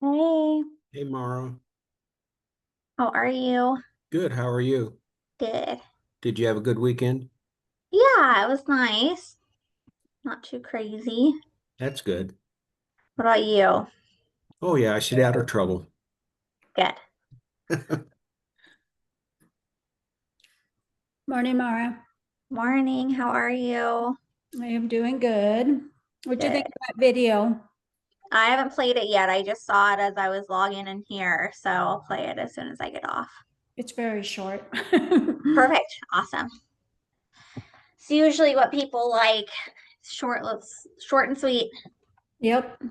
Hey, Hey Mara, how are you? good. How are you? Good. Did you have a good weekend? Yeah, it was nice. Not too crazy. That's good. What about you? Oh yeah, I stayed out of trouble. Good. Morning, Mara. Morning, how are you? I am doing good. What do you Good. think of that video? I haven't played it yet. I just saw it as I was logging in here, so I'll play it as soon as I get off. It's very short. Perfect. Awesome. It's usually what people like. Short, short and sweet. Yep.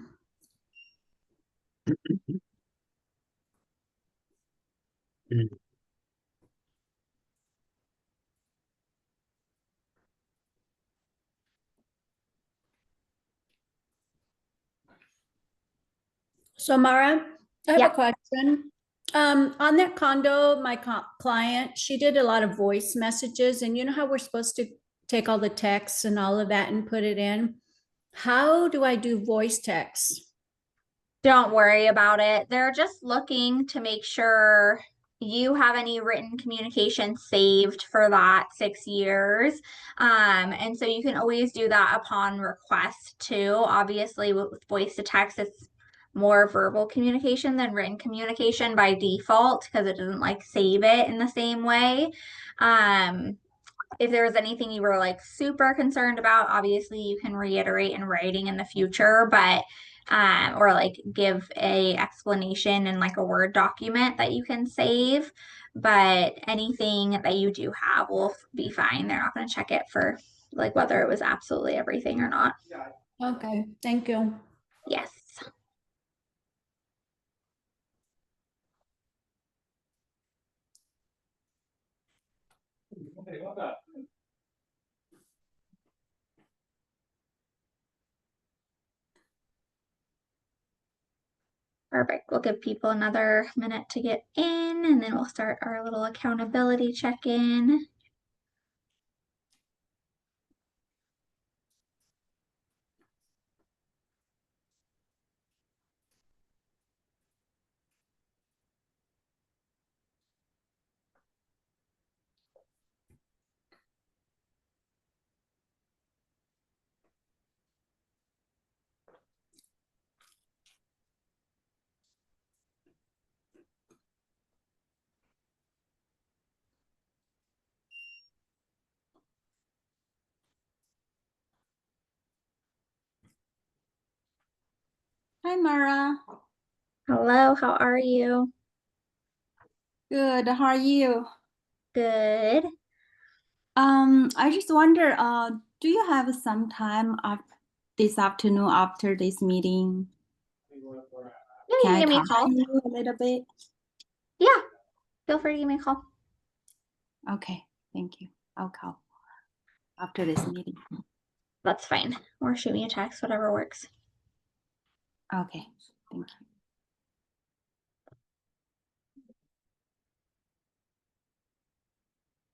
So, Mara, I have a Yeah. question. On that condo, my client, she did a lot of voice messages, and you know how we're supposed to take all the texts and all of that and put it in? How do I do voice text? Don't worry about it. They're just looking to make sure you have any written communication saved for that 6 years. And so you can always do that upon request too. Obviously, with voice to text, it's more verbal communication than written communication by default because it doesn't like save it in the same way. Um, if there was anything you were like super concerned about, obviously you can reiterate in writing in the future, but or like give a explanation in like a Word document that you can save. But anything that you do have will be fine. They're not going to check it for like whether it was absolutely everything or not. Okay, thank you. Yes. Perfect. We'll give people another minute to get in and then we'll start our little accountability check-in. Hi, Mara. Hello, how are you? Good. How are you? Good. I just wonder, do you have some time this afternoon after this meeting? Yeah, you Can can I give me a talk call. to you a little bit? Yeah, feel free to give me a call. Okay, thank you. I'll call after this meeting. That's fine. Or shoot me a text, whatever works. Okay, thank you.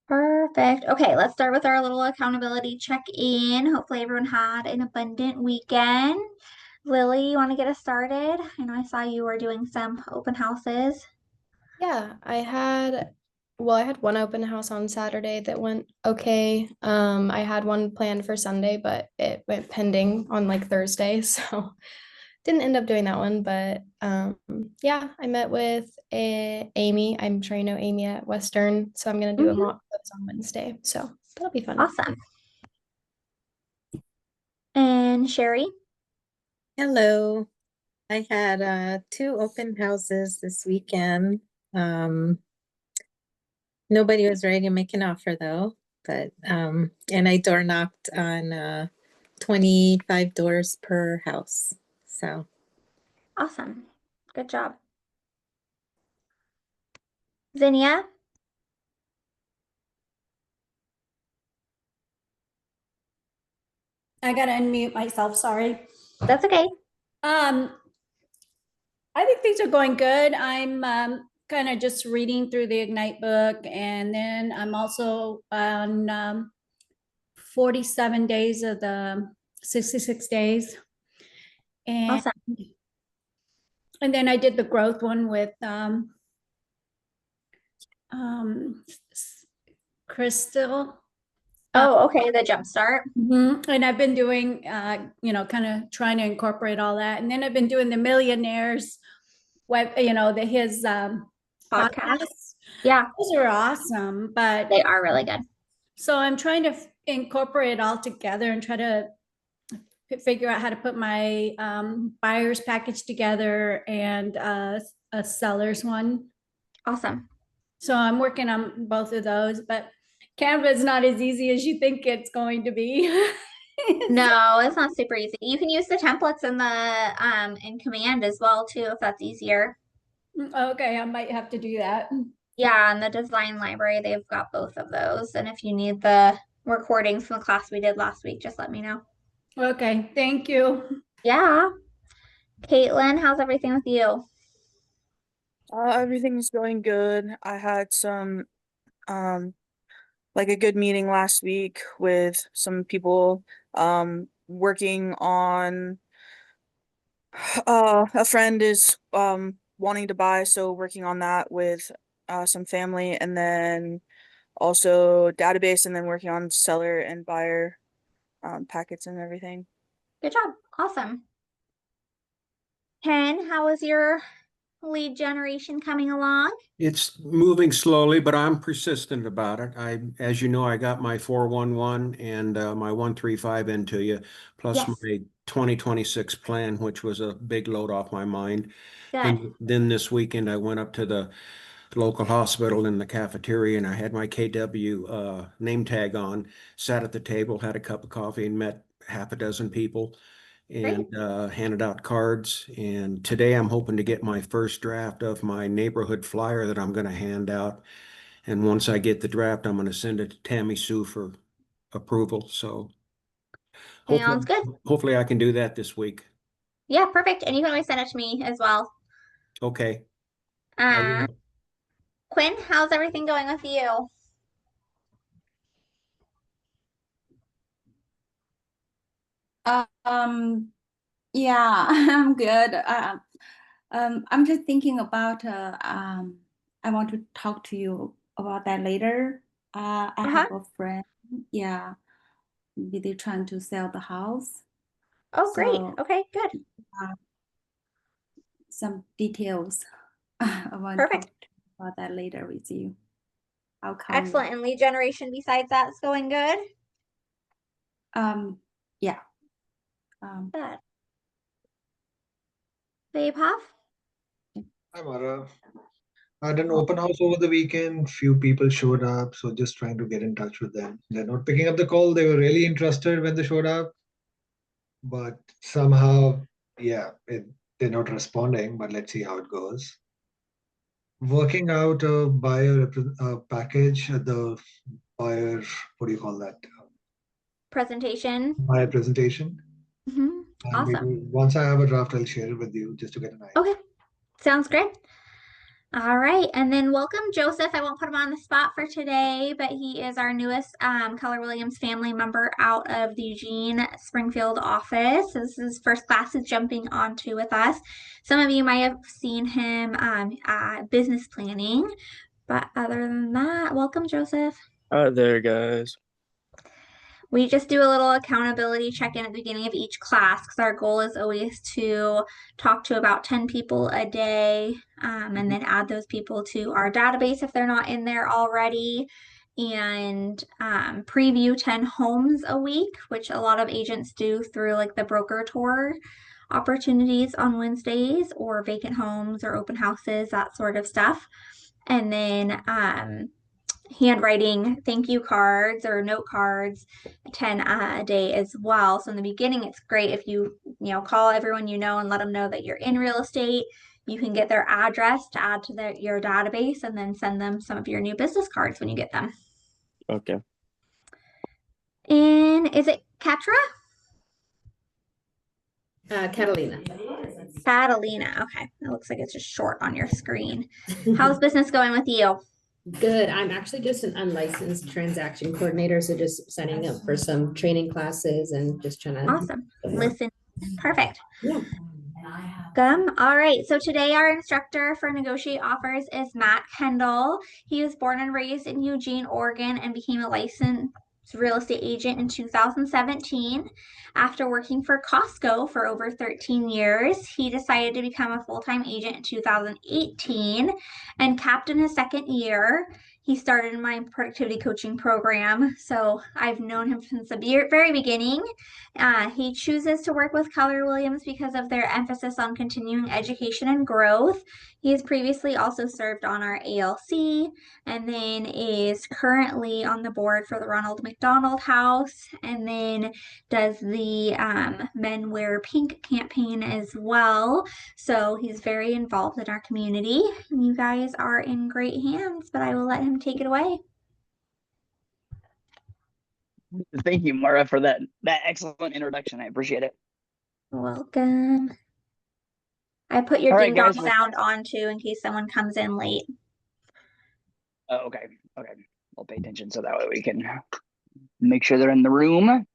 Perfect. Okay, let's start with our little accountability check-in. Hopefully everyone had an abundant weekend. Lily, you want to get us started? I know I saw you were doing some open houses. Yeah, I had one open house on Saturday that went okay. I had one planned for Sunday, but it went pending on like Thursday, so didn't end up doing that one. But yeah, I met with Amy. I'm sure you know Amy at Western, so I'm gonna do a Mhm. mock quiz on Wednesday. So that'll be fun. Awesome. And Sherry? Hello. I had two open houses this weekend. Um, Nobody was ready to make an offer though, but and I door knocked on 25 doors per house. So Awesome. Good job. Zinnia? I gotta unmute myself, sorry. That's okay. Um, I think things are going good. I'm kind of just reading through the Ignite book, and then I'm also on 47 days of the 66 days. And Awesome. And then I did the growth one with Crystal. Oh, okay, the jump start. And I've been doing, kind of trying to incorporate all that. And then I've been doing the Millionaires web, his Podcast. podcasts. Yeah, Those are awesome, but they are really good. so I'm trying to incorporate it all together and try to figure out how to put my buyer's package together and a seller's one. Awesome. So I'm working on both of those, but Canva is not as easy as you think it's going to be. No, it's not super easy. You can use the templates in the in Command as well too, if that's easier. Okay, I might have to do that. Yeah, in the design library, they've got both of those. And if you need the recordings from the class we did last week, just let me know. Okay, thank you. Yeah. Caitlin, how's everything with you? Everything's going good. I had some like a good meeting last week with some people working on a friend is wanting to buy, so working on that with some family, and then also database, and then working on seller and buyer packets and everything. Good job. Awesome. Ken, how is your lead generation coming along? It's moving slowly, but I'm persistent about it. As you know, I got my 411 and my 135 into you, plus Yes. my 2026 plan, which was a big load off my mind. Good. Then this weekend, I went up to the local hospital in the cafeteria and I had my KW name tag on, sat at the table, had a cup of coffee, and met half a dozen people and handed out cards. And today I'm hoping to get my first draft of my neighborhood flyer that I'm going to hand out. And once I get the draft, I'm going to send it to Tammy Sue for approval. So Sounds good. hopefully I can do that this week. Yeah, perfect. And you can always send it to me as well. Okay. I will. Quinn, how's everything going with you? Yeah, I'm good. I'm just thinking about I want to talk to you about that later. I have a friend, yeah, maybe they're trying to sell the house. Oh, great. So, Okay, good. some details. I want Perfect. to talk about that later with you. How come? Excellent. And lead generation besides that's going good? Yeah. Good. Babe Huff? Hi, Mara. I had an open house over the weekend. Few people showed up, so just trying to get in touch with them. They're not picking up the call. They were really interested when they showed up, but somehow, yeah, they're not responding. But let's see how it goes. Working out a buyer package, the buyer, what do you call that? Presentation. Buyer presentation. And awesome. Once I have a draft, I'll share it with you just to get an idea. Okay, sounds great. All right, and then welcome Joseph. I won't put him on the spot for today, but he is our newest Keller Williams family member out of the Eugene Springfield office. This is his first class is jumping onto with us. Some of you might have seen him at business planning, but other than that, welcome Joseph. Hi there, guys. We just do a little accountability check-in at the beginning of each class because our goal is always to talk to about 10 people a day and then add those people to our database if they're not in there already, and preview 10 homes a week, which a lot of agents do through like the broker tour opportunities on Wednesdays, or vacant homes or open houses, that sort of stuff. And then handwriting thank you cards or note cards 10 a day as well. So in the beginning, it's great if you call everyone you know and let them know that you're in real estate. You can get their address to add to your database and then send them some of your new business cards when you get them. Okay. And is it Katra? Catalina. Catalina. Okay. It looks like it's just short on your screen. How's business going with you? Good. I'm actually just an unlicensed transaction coordinator, so just signing up for some training classes and just trying to. Awesome. Listen. Perfect. Yeah. welcome. All right, so today our instructor for Negotiate Offers is Matt Kendall. He was born and raised in Eugene, Oregon, and became a licensed real estate agent in 2017. After working for Costco for over 13 years, he decided to become a full-time agent in 2018 and capped in his second year. He started my productivity coaching program, so I've known him since the very beginning. He chooses to work with Keller Williams because of their emphasis on continuing education and growth. He has previously also served on our ALC and then is currently on the board for the Ronald McDonald House, and then does the Men Wear Pink campaign as well. So he's very involved in our community, and you guys are in great hands, but I will let him take it away. Thank you, Mara, for that excellent introduction. I appreciate it. Welcome. I put your All right, ding dong guys, well- sound on too in case someone comes in late. Oh, okay. I'll pay attention so that way we can make sure they're in the room.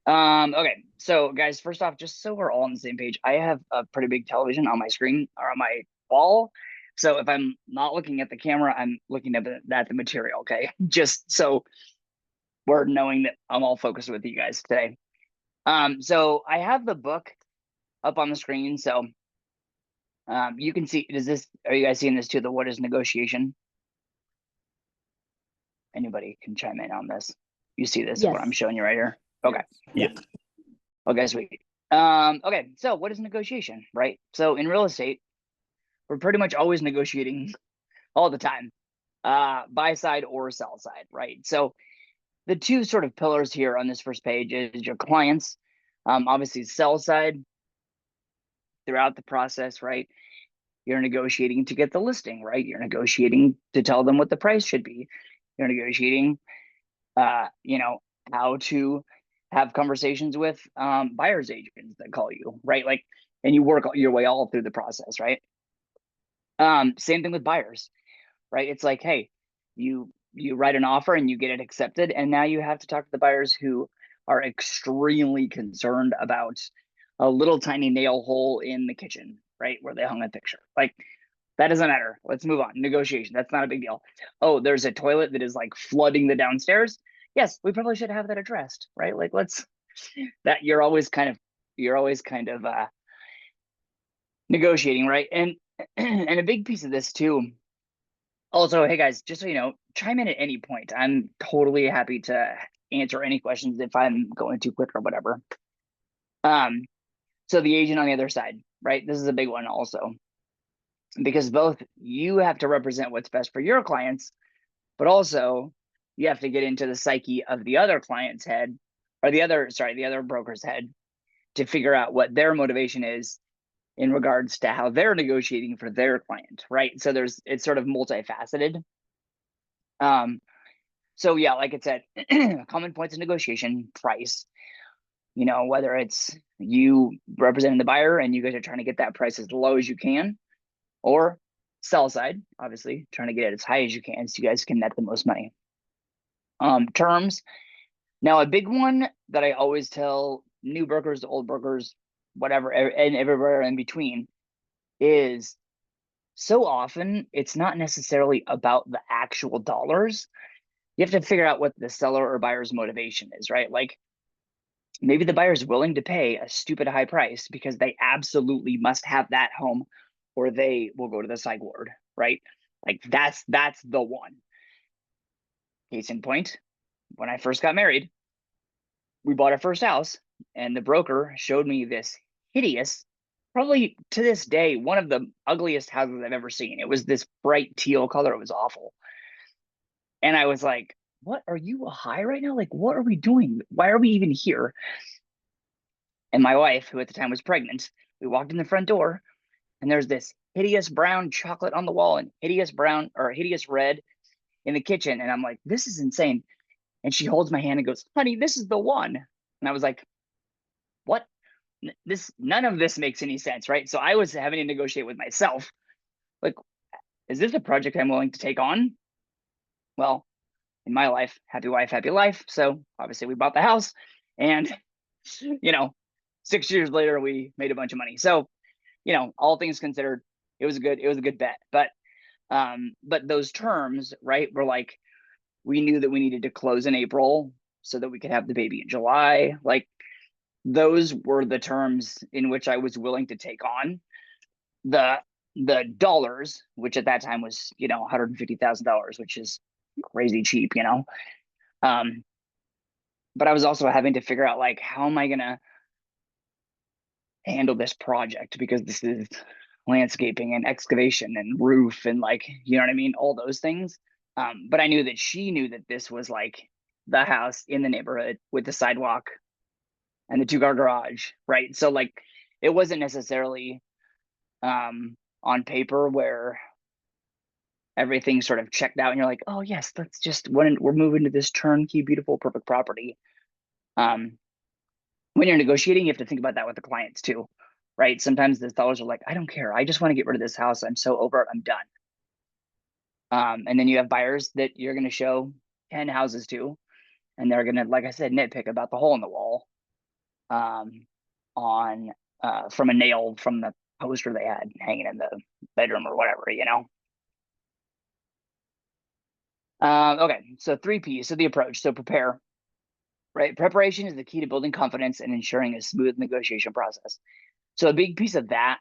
Okay, so guys, first off, just so we're all on the same page, I have a pretty big television on my screen or on my wall. So if I'm not looking at the camera, I'm looking at the material, okay? Just so we're knowing that I'm all focused with you guys today. So I have the book up on the screen. So you can see, are you guys seeing this too? The What is Negotiation? Anybody can chime in on this. You see this, what I'm showing you right here? Okay. Yeah. Okay, sweet. Okay, so what is negotiation, right? So in real estate, we're pretty much always negotiating all the time, buy side or sell side, right? So the two sort of pillars here on this first page is your clients, obviously sell side throughout the process, right? You're negotiating to get the listing, right? You're negotiating to tell them what the price should be. You're negotiating, how to have conversations with buyer's agents that call you, right? Like, and you work your way all through the process, right? Same thing with buyers, right? It's like, hey, you write an offer and you get it accepted, and now you have to talk to the buyers who are extremely concerned about a little tiny nail hole in the kitchen, right, where they hung a picture. Like, that doesn't matter. Let's move on. Negotiation. That's not a big deal. Oh, there's a toilet that is like flooding the downstairs. Yes, we probably should have that addressed, right? Like, that you're always kind of negotiating, right? And and a big piece of this too. Also, hey guys, just so you know, chime in at any point. I'm totally happy to answer any questions if I'm going too quick or whatever. So the agent on the other side, right? This is a big one also, because both you have to represent what's best for your clients, but also you have to get into the psyche of the other client's head, or the other broker's head, to figure out what their motivation is in regards to how they're negotiating for their client, right? So it's sort of multifaceted. So yeah, like I said, common points of negotiation: price. Whether it's you representing the buyer and you guys are trying to get that price as low as you can, or sell side, obviously trying to get it as high as you can so you guys can net the most money. Terms. Now, a big one that I always tell new brokers to old brokers, whatever, and everywhere in between, is so often it's not necessarily about the actual dollars. You have to figure out what the seller or buyer's motivation is, right? Like, maybe the buyer's willing to pay a stupid high price because they absolutely must have that home, or they will go to the psych ward, right? Like, that's the one. Case in point, when I first got married, we bought our first house, and the broker showed me this hideous, probably to this day, one of the ugliest houses I've ever seen. It was this bright teal color. It was awful. And I was like, what, are you high right now? Like, what are we doing? Why are we even here? And my wife, who at the time was pregnant, we walked in the front door, and there's this hideous brown chocolate on the wall and hideous brown or hideous red in the kitchen. And I'm like, this is insane. And she holds my hand and goes, honey, this is the one. And I was like, what? None of this makes any sense, right? So I was having to negotiate with myself. Like, is this a project I'm willing to take on? Well, in my life, happy wife, happy life. So obviously we bought the house, and 6 years later, we made a bunch of money. So you know, all things considered, it was a good bet. But those terms, right, were like, we knew that we needed to close in April so that we could have the baby in July. Like, those were the terms in which I was willing to take on. The dollars, which at that time was, you know, $150,000, which is crazy cheap, you know. But I was also having to figure out, like, how am I gonna handle this project, because this is landscaping and excavation and roof and, like, you know what I mean, all those things. But I knew that she knew that this was like the house in the neighborhood with the sidewalk and the 2-car garage, right? So, like, it wasn't necessarily on paper where everything sort of checked out and you're like, oh yes, let's just, when we're moving to this turnkey, beautiful, perfect property. When you're negotiating, you have to think about that with the clients too, right? Sometimes the sellers are like, I don't care, I just want to get rid of this house, I'm so over it, I'm done. And then you have buyers that you're going to show 10 houses to, and they're going to, like I said, nitpick about the hole in the wall from a nail from the poster they had hanging in the bedroom or whatever, you know. Okay, so 3 P's. So the approach. So prepare, right? Preparation is the key to building confidence and ensuring a smooth negotiation process. So a big piece of that,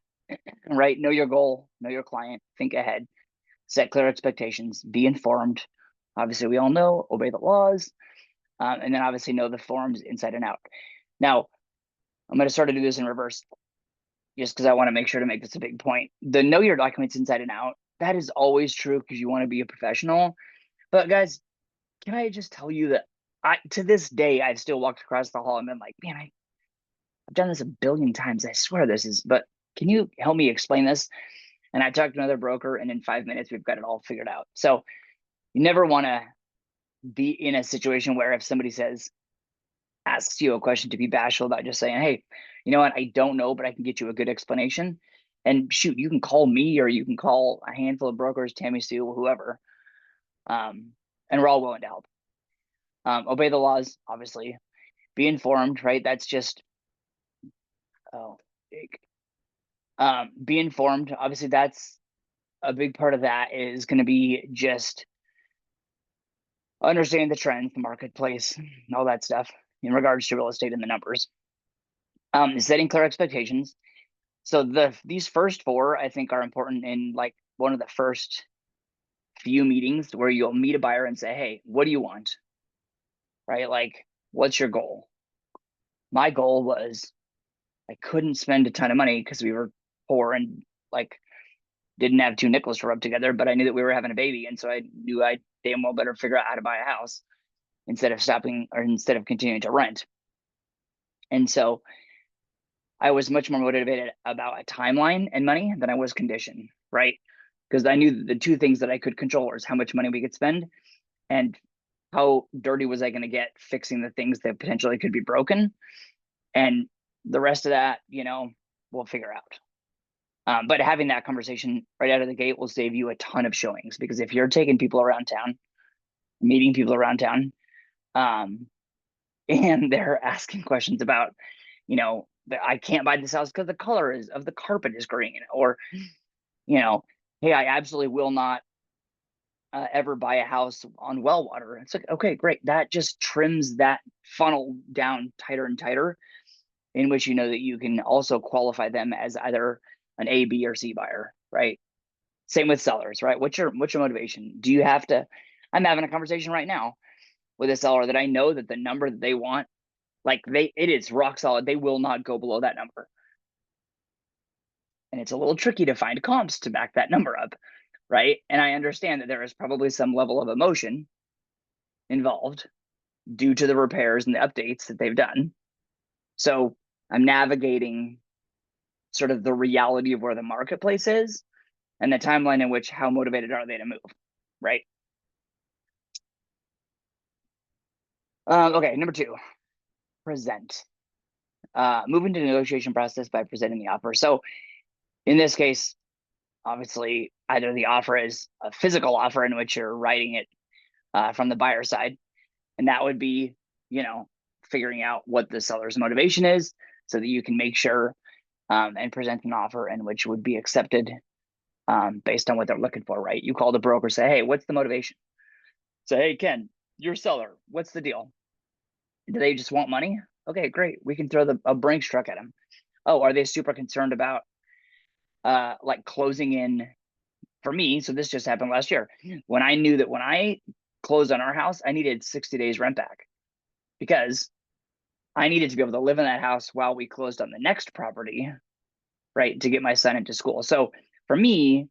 right? Know your goal, know your client, think ahead, set clear expectations, be informed. Obviously, we all know, obey the laws, and then obviously know the forms inside and out. Now, I'm going to sort of do this in reverse, just because I want to make sure to make this a big point. The know your documents inside and out, that is always true because you want to be a professional. But guys, can I just tell you that to this day, I've still walked across the hall and been like, man, I've done this a billion times. I swear this is, but can you help me explain this? And I talked to another broker, and in 5 minutes, we've got it all figured out. So you never want to be in a situation where if somebody asks you a question, to be bashful about just saying, hey, you know what, I don't know, but I can get you a good explanation. And shoot, you can call me, or you can call a handful of brokers, Tammy Sue, whoever. And we're all willing to help. Obey the laws, obviously. Be informed, right? That's just, be informed. Obviously, that's a big part of that is going to be just understanding the trends, the marketplace, all that stuff in regards to real estate and the numbers. Setting clear expectations. So these first 4, I think, are important in, like, one of the first few meetings where you'll meet a buyer and say, hey, what do you want? Right? Like, what's your goal? My goal was, I couldn't spend a ton of money because we were poor and, like, didn't have 2 nickels to rub together, but I knew that we were having a baby. And so I knew I damn well better figure out how to buy a house instead of continuing to rent. And so I was much more motivated about a timeline and money than I was condition, right? Because I knew the 2 things that I could control was how much money we could spend and how dirty was I going to get fixing the things that potentially could be broken. And the rest of that, you know, we'll figure out. But having that conversation right out of the gate will save you a ton of showings, because if you're taking people around town, meeting people around town, and they're asking questions about, you know, I can't buy this house because the color of the carpet is green, or, you know, hey, I absolutely will not ever buy a house on well water. It's like, okay, great. That just trims that funnel down tighter and tighter, in which you know that you can also qualify them as either an A, B, or C buyer, right? Same with sellers, right? What's your motivation? Do you have to? I'm having a conversation right now with a seller that I know that the number that they want, like, it is rock solid. They will not go below that number. And it's a little tricky to find comps to back that number up, right? And I understand that there is probably some level of emotion involved due to the repairs and the updates that they've done. So I'm navigating sort of the reality of where the marketplace is and the timeline in which how motivated are they to move, right? Okay, number 2, present. Move into the negotiation process by presenting the offer. So in this case, obviously, either the offer is a physical offer in which you're writing it from the buyer side, and that would be, you know, figuring out what the seller's motivation is so that you can make sure and present an offer in which would be accepted based on what they're looking for, right? You call the broker, say, hey, what's the motivation? Say, hey, Ken, you're a seller. What's the deal? Do they just want money? Okay, great. We can throw a Brinks truck at them. Oh, are they super concerned about like closing in for me? So this just happened last year when I knew that when I closed on our house, I needed 60 days rent back because I needed to be able to live in that house while we closed on the next property, right? To get my son into school. So for me,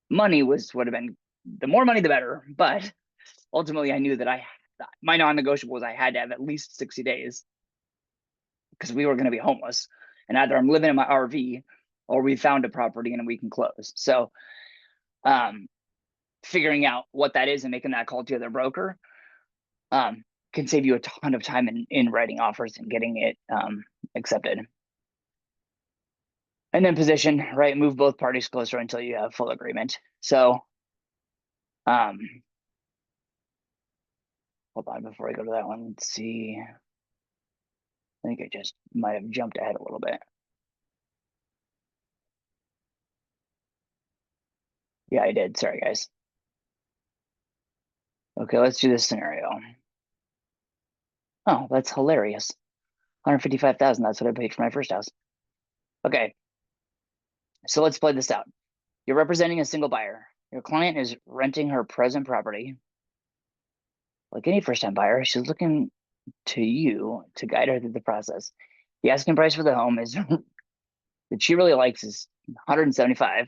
money would have been the more money, the better. But ultimately I knew that my non-negotiable was I had to have at least 60 days because we were going to be homeless, and either I'm living in my RV or we found a property and we can close. So figuring out what that is and making that call to the other broker can save you a ton of time in writing offers and getting it accepted. And then position, right? Move both parties closer until you have full agreement. So hold on, before I go to that one, let's see. I think I just might have jumped ahead a little bit. Yeah, I did. Sorry, guys. Okay, let's do this scenario. Oh, that's hilarious. 155,000. That's what I paid for my first house. Okay. So let's play this out. You're representing a single buyer. Your client is renting her present property. Like any first-time buyer, she's looking to you to guide her through the process. The asking price for the home is that she really likes is 175.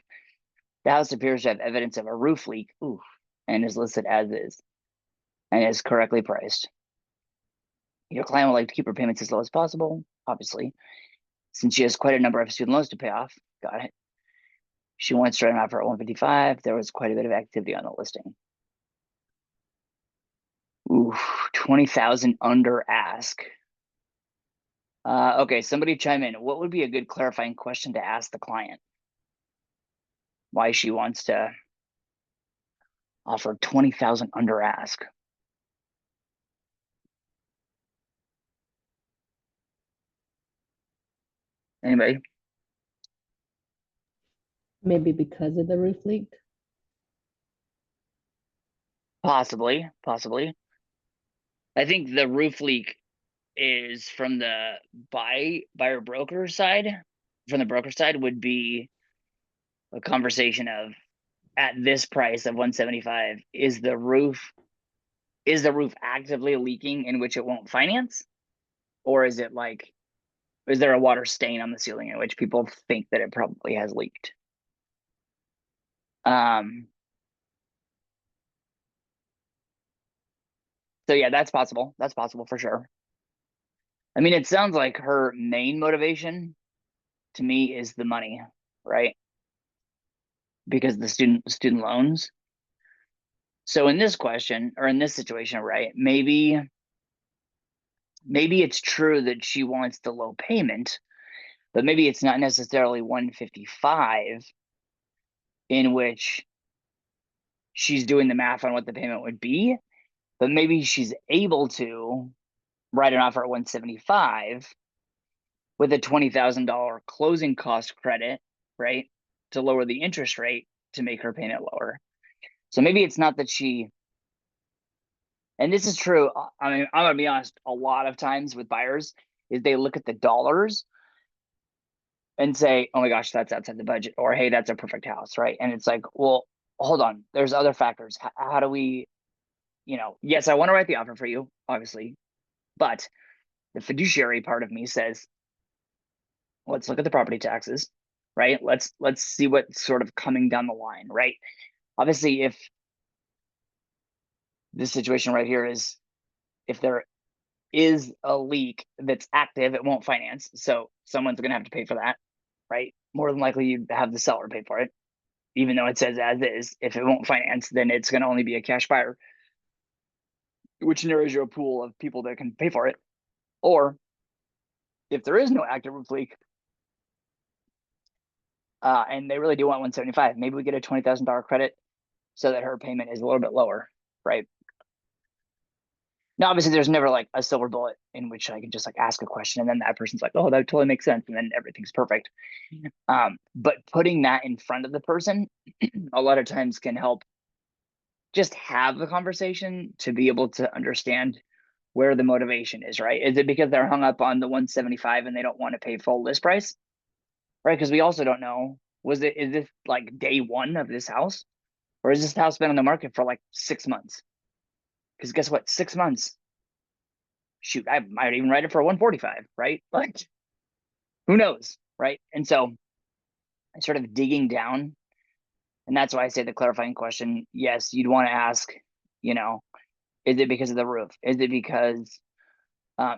The house appears to have evidence of a roof leak, and is listed as is, and is correctly priced. Your client would like to keep her payments as low as possible, obviously, since she has quite a number of student loans to pay off. Got it. She wants to run an offer at 155. There was quite a bit of activity on the listing. 20,000 under ask. Okay, somebody chime in. What would be a good clarifying question to ask the client? Why she wants to offer 20,000 under ask? Anybody? Maybe because of the roof leak. Possibly. I think the roof leak is from the buyer broker side. From the broker side would be a conversation of, at this price of 175, is the roof actively leaking in which it won't finance? Or is it like, is there a water stain on the ceiling in which people think that it probably has leaked? So yeah, that's possible. That's possible for sure. I mean, it sounds like her main motivation to me is the money, right? Because the student loans. So in this question, or in this situation, right, maybe it's true that she wants the low payment, but maybe it's not necessarily 155 in which she's doing the math on what the payment would be, but maybe she's able to write an offer at 175 with a $20,000 closing cost credit, right, to lower the interest rate to make her payment lower. So maybe it's not that she, and this is true, I mean, I'm gonna be honest, a lot of times with buyers is they look at the dollars and say, oh my gosh, that's outside the budget, or hey, that's a perfect house, right? And it's like, well, hold on, there's other factors. How do we, yes, I want to write the offer for you, obviously, but the fiduciary part of me says, let's look at the property taxes, right? Let's see what's sort of coming down the line, right? Obviously, if this situation right here is, if there is a leak that's active, it won't finance. So someone's going to have to pay for that, right? More than likely you have the seller pay for it, even though it says as is. If it won't finance, then it's going to only be a cash buyer, which narrows your pool of people that can pay for it. Or if there is no active roof leak, and they really do want 175, maybe we get a $20,000 credit so that her payment is a little bit lower, right? Now, obviously, there's never like a silver bullet in which I can just like ask a question and then that person's like, oh, that totally makes sense. And then everything's perfect. But putting that in front of the person a lot of times can help just have the conversation to be able to understand where the motivation is, right? Is it because they're hung up on the 175 and they don't want to pay full list price? Right? Because we also don't know, is this like day one of this house? Or is this house been on the market for like 6 months? Because guess what? 6 months. Shoot, I might even write it for 145, right? But who knows, right? And so sort of digging down, and that's why I say the clarifying question, yes, you'd want to ask, you know, is it because of the roof? Is it because,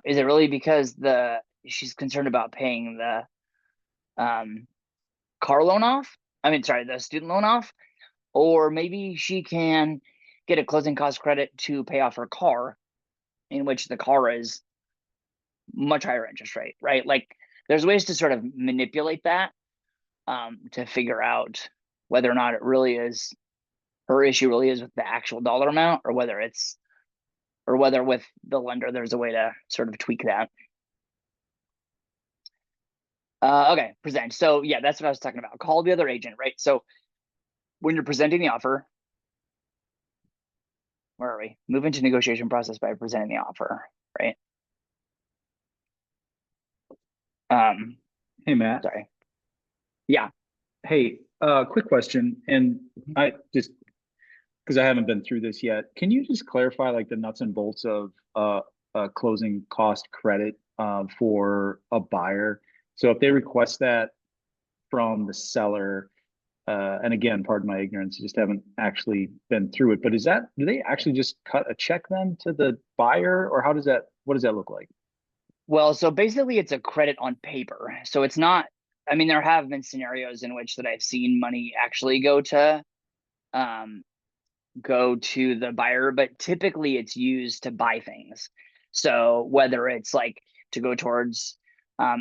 is it really because she's concerned about paying the car loan off? I mean, sorry, the student loan off? Or maybe she can get a closing cost credit to pay off her car, in which the car is much higher interest rate, right? Like there's ways to sort of manipulate that to figure out whether or not it really is her issue really is with the actual dollar amount, or whether with the lender there's a way to sort of tweak that. Okay, present. So yeah, that's what I was talking about. Call the other agent, right? So when you're presenting the offer, where are we? Move into negotiation process by presenting the offer, right? Hey, Matt. Sorry. Yeah. Hey, quick question. And I just, because I haven't been through this yet, can you just clarify like the nuts and bolts of a closing cost credit for a buyer? So if they request that from the seller, and again, pardon my ignorance, I just haven't actually been through it, but do they actually just cut a check then to the buyer, or what does that look like? Well, so basically it's a credit on paper. So it's not, I mean, there have been scenarios in which that I've seen money actually go to the buyer, but typically it's used to buy things. So whether it's like to go towards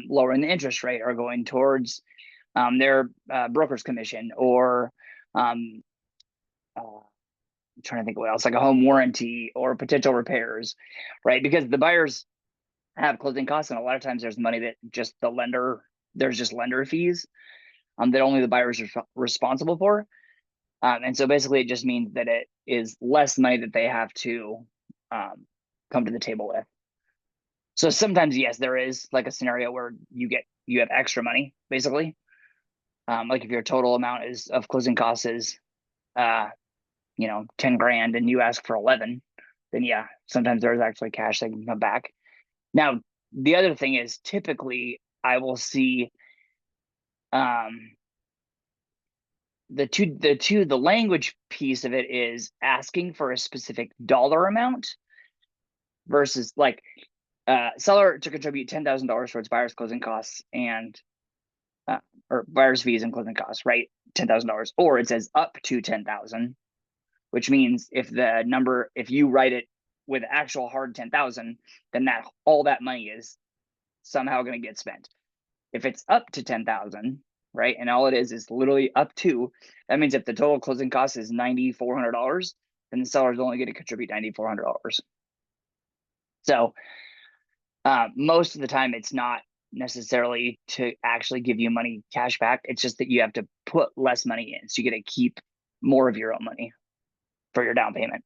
lowering the interest rate, or going towards their broker's commission, or I'm trying to think what else, like a home warranty or potential repairs, right? Because the buyers have closing costs, and a lot of times there's money that just there's just lender fees that only the buyers are responsible for. And so basically it just means that it is less money that they have to come to the table with. So sometimes, yes, there is like a scenario where you have extra money, basically. Like if your total amount of closing costs is 10 grand and you ask for 11, then yeah, sometimes there's actually cash that can come back. Now, the other thing is typically I will see the language piece of it is asking for a specific dollar amount versus like seller to contribute $10,000 towards buyer's closing costs and or buyer's fees and closing costs, right? $10,000, or it says up to 10,000, which means if you write it with actual hard 10,000, then all that money is somehow going to get spent. If it's up to 10,000, right, and all it is literally up to, that means if the total closing cost is $9,400, then the seller is only going to contribute $9,400. So most of the time, it's not necessarily to actually give you money cash back. It's just that you have to put less money in, so you get to keep more of your own money for your down payment.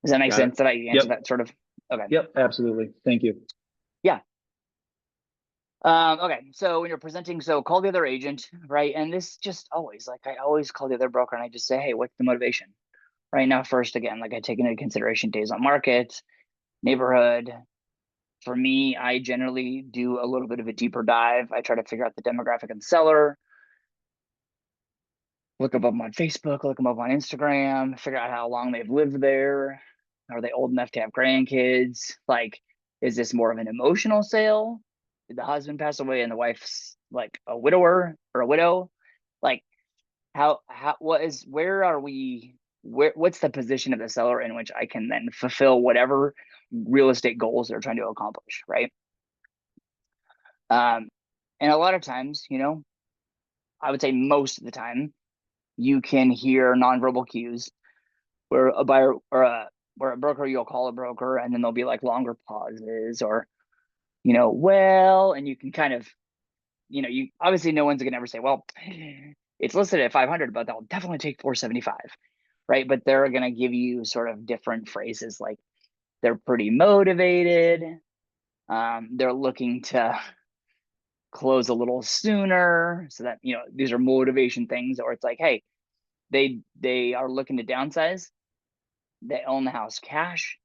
Does that make sense? Did I answer that sort of? Okay. Yep, absolutely. Thank you. Yeah. Okay, so when you're presenting, so call the other agent, right? And this just always, like I always call the other broker and I just say, hey, what's the motivation? Right now, first, again, like I take into consideration days on market, neighborhood. For me, I generally do a little bit of a deeper dive. I try to figure out the demographic of the seller, look them up on Facebook, look them up on Instagram, figure out how long they've lived there. Are they old enough to have grandkids? Like, is this more of an emotional sale? Did the husband pass away and the wife's like a widower or a widow? Like, what's the position of the seller in which I can then fulfill whatever real estate goals they're trying to accomplish, right? And a lot of times, I would say most of the time, you can hear nonverbal cues where a buyer or where broker, you'll call a broker and then there'll be like longer pauses or, you know, well, and you can kind of, you know, you obviously no one's gonna ever say, well, it's listed at 500, but they'll definitely take 475, right? But they're gonna give you sort of different phrases like they're pretty motivated. They're looking to close a little sooner, so that, you know, these are motivation things, or it's like, hey, they are looking to downsize. They own the house cash,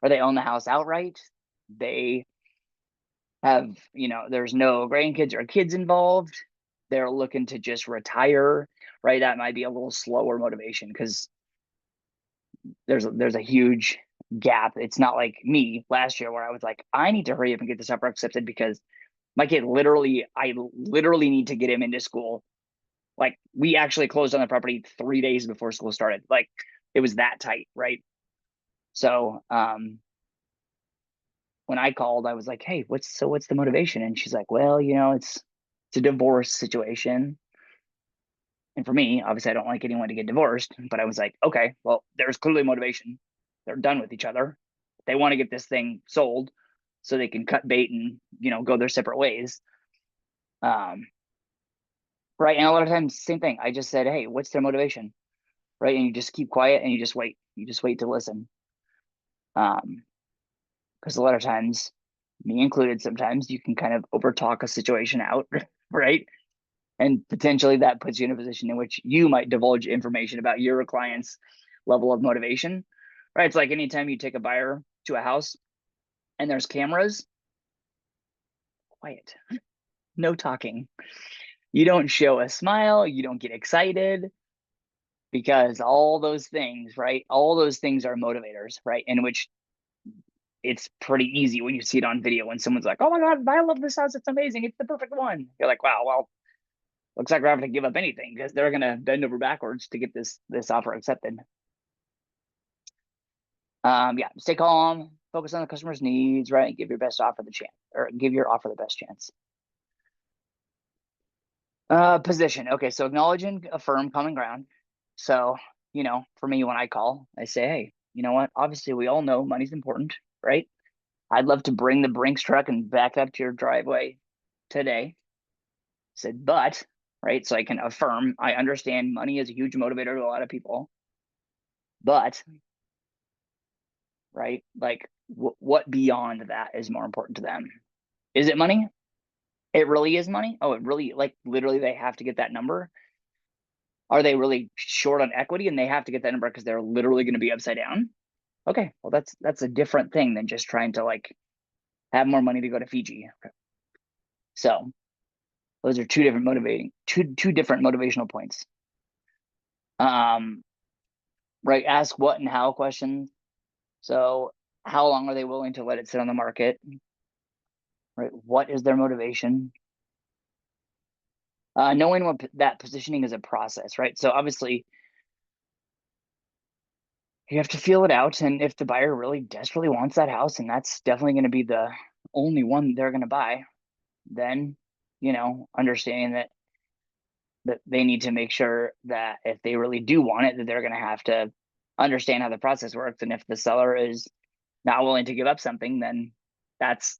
or they own the house outright. They have, you know, there's no grandkids or kids involved. They're looking to just retire, right? That might be a little slower motivation because there's a huge gap. It's not like me last year where I was like, I need to hurry up and get this offer accepted because my kid I literally need to get him into school. Like, we actually closed on the property 3 days before school started. Like, it was that tight, right? So when I called, I was like, hey, what's the motivation? And she's like, well, you know, it's a divorce situation. And for me, obviously I don't like anyone to get divorced, but I was like, okay, well, there's clearly motivation. They're done with each other. They want to get this thing sold so they can cut bait and, you know, go their separate ways. Right. And a lot of times, same thing. I just said, hey, what's their motivation? Right. And you just keep quiet and you just wait. You just wait to listen. Because a lot of times, me included, sometimes you can kind of overtalk a situation out, right? And potentially that puts you in a position in which you might divulge information about your client's level of motivation, right? It's like anytime you take a buyer to a house and there's cameras, quiet, no talking. You don't show a smile, you don't get excited, because all those things, right? All those things are motivators, right? In which it's pretty easy when you see it on video when someone's like, oh my God, I love this house. It's amazing. It's the perfect one. You're like, wow, well, looks like we're having to give up anything because they're going to bend over backwards to get this offer accepted. Yeah, stay calm, focus on the customer's needs, right? And give your best offer the chance, or give your offer the best chance. Position. Okay, so acknowledge and affirm common ground. So, you know, for me, when I call, I say, hey, you know what? Obviously, we all know money's important, right? I'd love to bring the Brinks truck and back up to your driveway today. Said, but, right? So I can affirm, I understand money is a huge motivator to a lot of people, but, right? Like, what beyond that is more important to them? Is it money? It really is money? Oh, it really, like, literally they have to get that number? Are they really short on equity and they have to get that number because they're literally going to be upside down? Okay, well, that's a different thing than just trying to, like, have more money to go to Fiji. So those are two different motivational points. Right, ask what and how questions. So how long are they willing to let it sit on the market? Right, what is their motivation? Knowing what that positioning is a process, right? So obviously you have to feel it out, and if the buyer really desperately wants that house and that's definitely going to be the only one they're going to buy, then, you know, understanding that they need to make sure that if they really do want it, that they're going to have to understand how the process works. And if the seller is not willing to give up something, then that's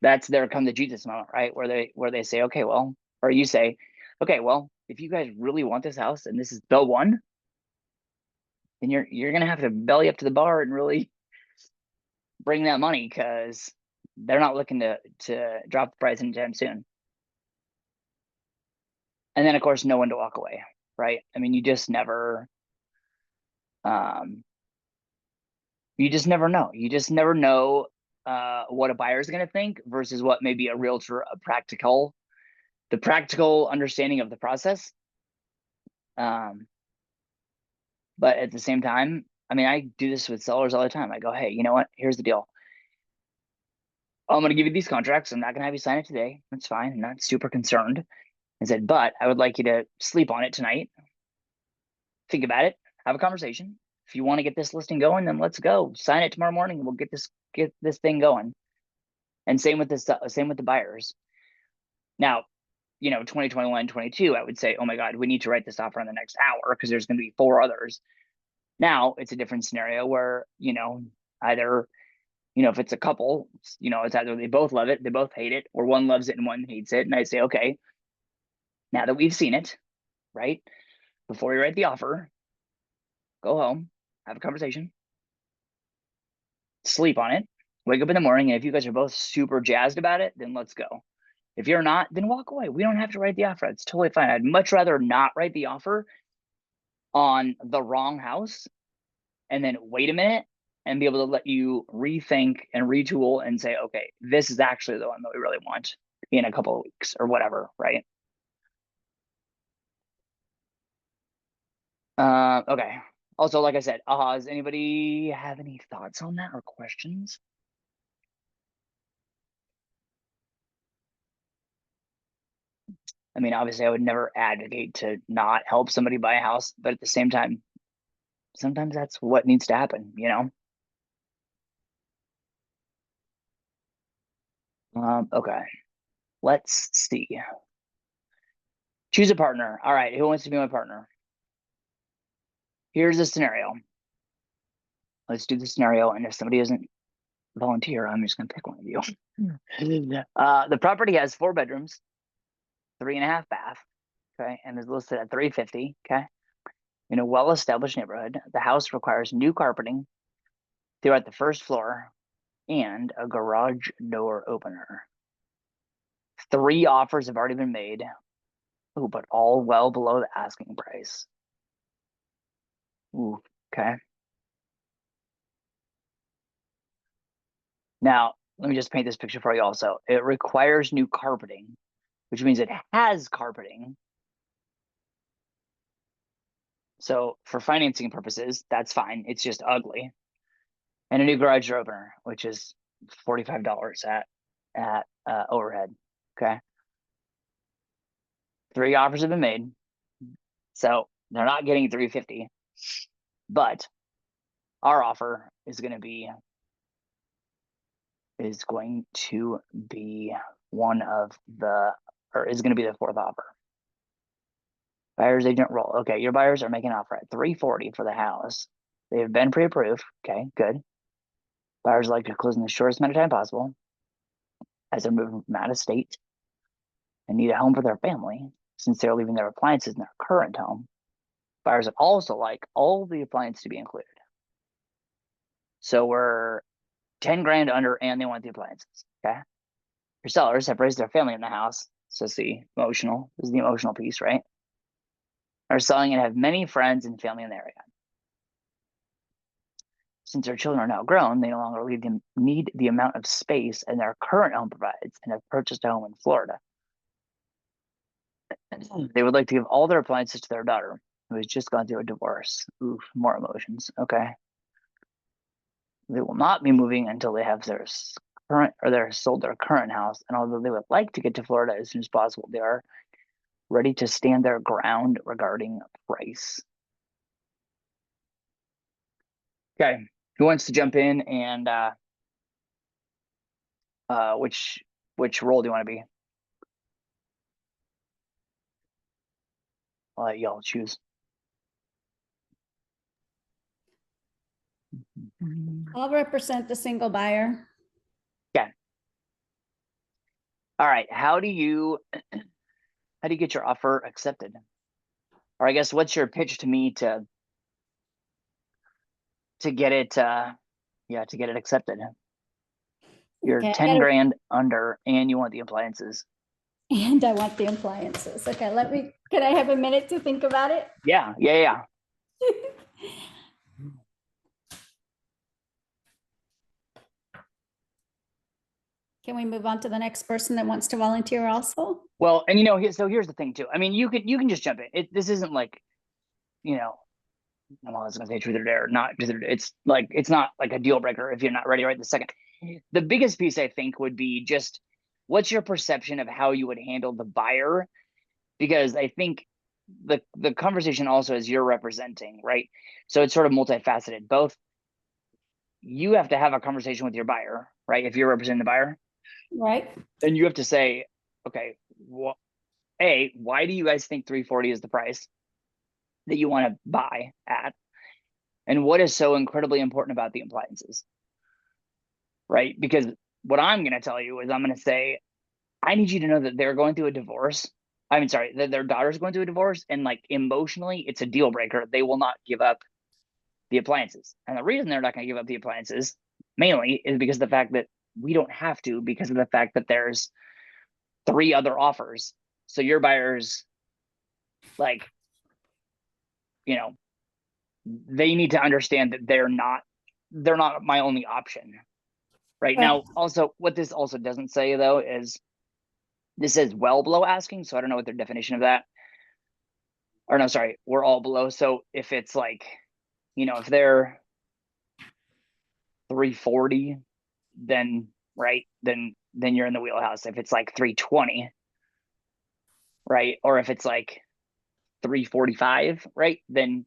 their come to Jesus moment, right? Where they say, okay, well, or you say, okay, well, if you guys really want this house and this is the one, then you're going to have to belly up to the bar and really bring that money, because they're not looking to drop the price anytime soon. And then, of course, know when to walk away, right? I mean, you just never know. You just never know what a buyer is going to think versus what maybe a realtor, the practical understanding of the process. But at the same time, I mean, I do this with sellers all the time. I go, hey, you know what? Here's the deal. I'm going to give you these contracts. I'm not going to have you sign it today. That's fine. I'm not super concerned. I said, but I would like you to sleep on it tonight. Think about it. Have a conversation. If you want to get this listing going, then let's go. Sign it tomorrow morning. We'll get this thing going. And same with the buyers. Now, you know, 2021, 22, I would say, oh my God, we need to write this offer in the next hour because there's going to be 4 others. Now it's a different scenario where, either, if it's a couple, it's either they both love it, they both hate it, or one loves it and one hates it. And I say, okay, now that we've seen it, right? Before we write the offer, go home, have a conversation, sleep on it, wake up in the morning. And if you guys are both super jazzed about it, then let's go. If you're not, then walk away. We don't have to write the offer. It's totally fine. I'd much rather not write the offer on the wrong house and then wait a minute and be able to let you rethink and retool and say, okay, this is actually the one that we really want in a couple of weeks or whatever, right? Okay. Also, like I said, does anybody have any thoughts on that or questions? I mean, obviously, I would never advocate to not help somebody buy a house, but at the same time, sometimes that's what needs to happen, Okay, let's see. Choose a partner. All right, who wants to be my partner? Here's a scenario. Let's do the scenario, and if somebody doesn't volunteer, I'm just gonna pick one of you. The property has 4 bedrooms, 3.5 bath, okay, and is listed at $350, okay? In a well-established neighborhood, the house requires new carpeting throughout the first floor and a garage door opener. 3 offers have already been made. Ooh, but all well below the asking price. Ooh, okay. Now, let me just paint this picture for you also. It requires new carpeting, which means it has carpeting. So for financing purposes, that's fine. It's just ugly. And a new garage door opener, which is $45 at overhead. Okay. 3 offers have been made. So they're not getting $350, but our offer is going to be one of the, or is going to be the 4th offer. Buyer's agent role. Okay, your buyers are making an offer at $340 for the house. They have been pre-approved. Okay, good. Buyers like to close in the shortest amount of time possible as they're moving from out of state and need a home for their family since they're leaving their appliances in their current home. Buyers would also like all the appliances to be included. So we're 10 grand under and they want the appliances, okay? Your sellers have raised their family in the house. So this is the emotional piece, right? Are selling and have many friends and family in the area. Since their children are now grown, they no longer need the amount of space and their current home provides and have purchased a home in Florida. They would like to give all their appliances to their daughter, who has just gone through a divorce. Oof, more emotions. Okay. They will not be moving until they have sold their current house. And although they would like to get to Florida as soon as possible, they are ready to stand their ground regarding price. Okay, who wants to jump in and which role do you want to be? I'll let y'all choose. I'll represent the single buyer. Okay. All right, how do you get your offer accepted? Or I guess what's your pitch to me to get it to get it accepted? You're Okay, 10 grand under and you want the appliances. And I want the appliances. Okay, can I have a minute to think about it? Yeah. Can we move on to the next person that wants to volunteer also? Well, and so here's the thing too. I mean, you can just jump in. This isn't like, well, I was gonna say truth or dare, not truth or dare. It's like, it's not like a deal breaker if you're not ready right this second. The biggest piece I think would be just, what's your perception of how you would handle the buyer? Because I think the conversation also is you're representing, right? So it's sort of multifaceted. Both you have to have a conversation with your buyer, right? If you're representing the buyer. Right. Then you have to say, okay, why do you guys think 340 is the price that you want to buy at? and what is so incredibly important about the appliances, right? Because what I'm going to tell you is I'm going to say, I need you to know that they're going through a divorce. I mean, sorry, that their daughter's going through a divorce, and like emotionally, it's a deal breaker. They will not give up the appliances. And the reason they're not going to give up the appliances mainly is because of the fact that we don't have to, because of the fact that there's 3 other offers. So your buyers, like, you know, they need to understand that they're not my only option. Right now, also, what this also doesn't say though is this says well below asking. So I don't know what their definition of that. Or no, sorry, we're all below. So if it's like, you know, if they're 340, then right, then you're in the wheelhouse. If it's like 320, right, or if it's like 345, right, then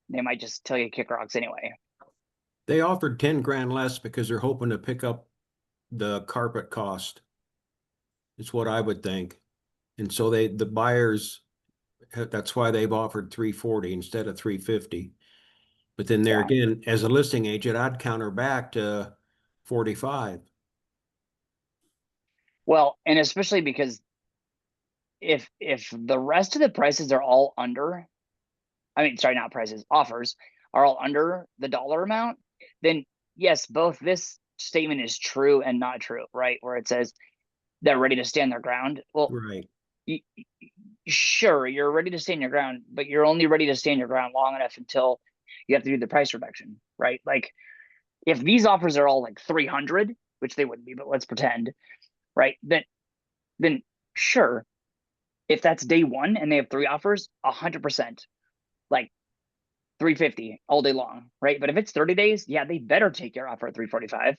they might just tell you to kick rocks anyway. They offered 10 grand less because they're hoping to pick up the carpet cost. It's what I would think. And so the buyers, that's why they've offered 340 instead of 350. But then there again, as a listing agent, I'd counter back to 45. Well, and especially because if the rest of the prices are all under, I mean, sorry, not prices, offers are all under the dollar amount, then yes, both this statement is true and not true, right? Where it says they're ready to stand their ground. Well, right. Sure, you're ready to stand your ground, but you're only ready to stand your ground long enough until you have to do the price reduction, right? Like if these offers are all like 300, which they wouldn't be, but let's pretend, right? Then sure, if that's day one and they have 3 offers, 100%, like 350 all day long, right? But if it's 30 days, yeah, they better take your offer at 345.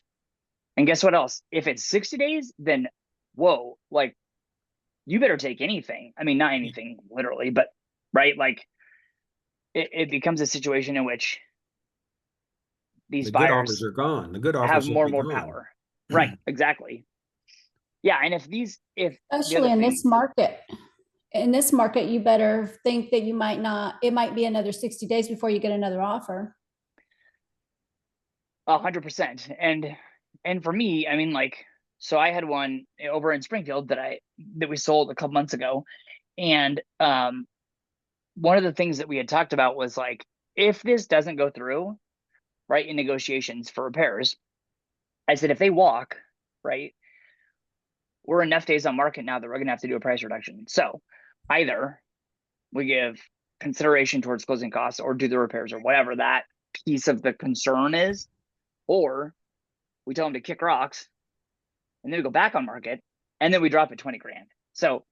And guess what else? If it's 60 days, then whoa, like you better take anything. I mean, not anything literally, but right, like it becomes a situation in which these The good offers buyers are gone. The good offers have more will and be more gone. power. Right, exactly. Yeah, and if the Especially other in thing, this market. In this market, you better think that you might not, it might be another 60 days before you get another offer. 100%. And for me, I mean, like, so I had one over in Springfield that we sold a couple months ago. And one of the things that we had talked about was like, if this doesn't go through, right, in negotiations for repairs, I said, if they walk, right, we're enough days on market now that we're gonna have to do a price reduction. So either we give consideration towards closing costs or do the repairs or whatever that piece of the concern is, or we tell them to kick rocks and then we go back on market and then we drop it 20 grand. So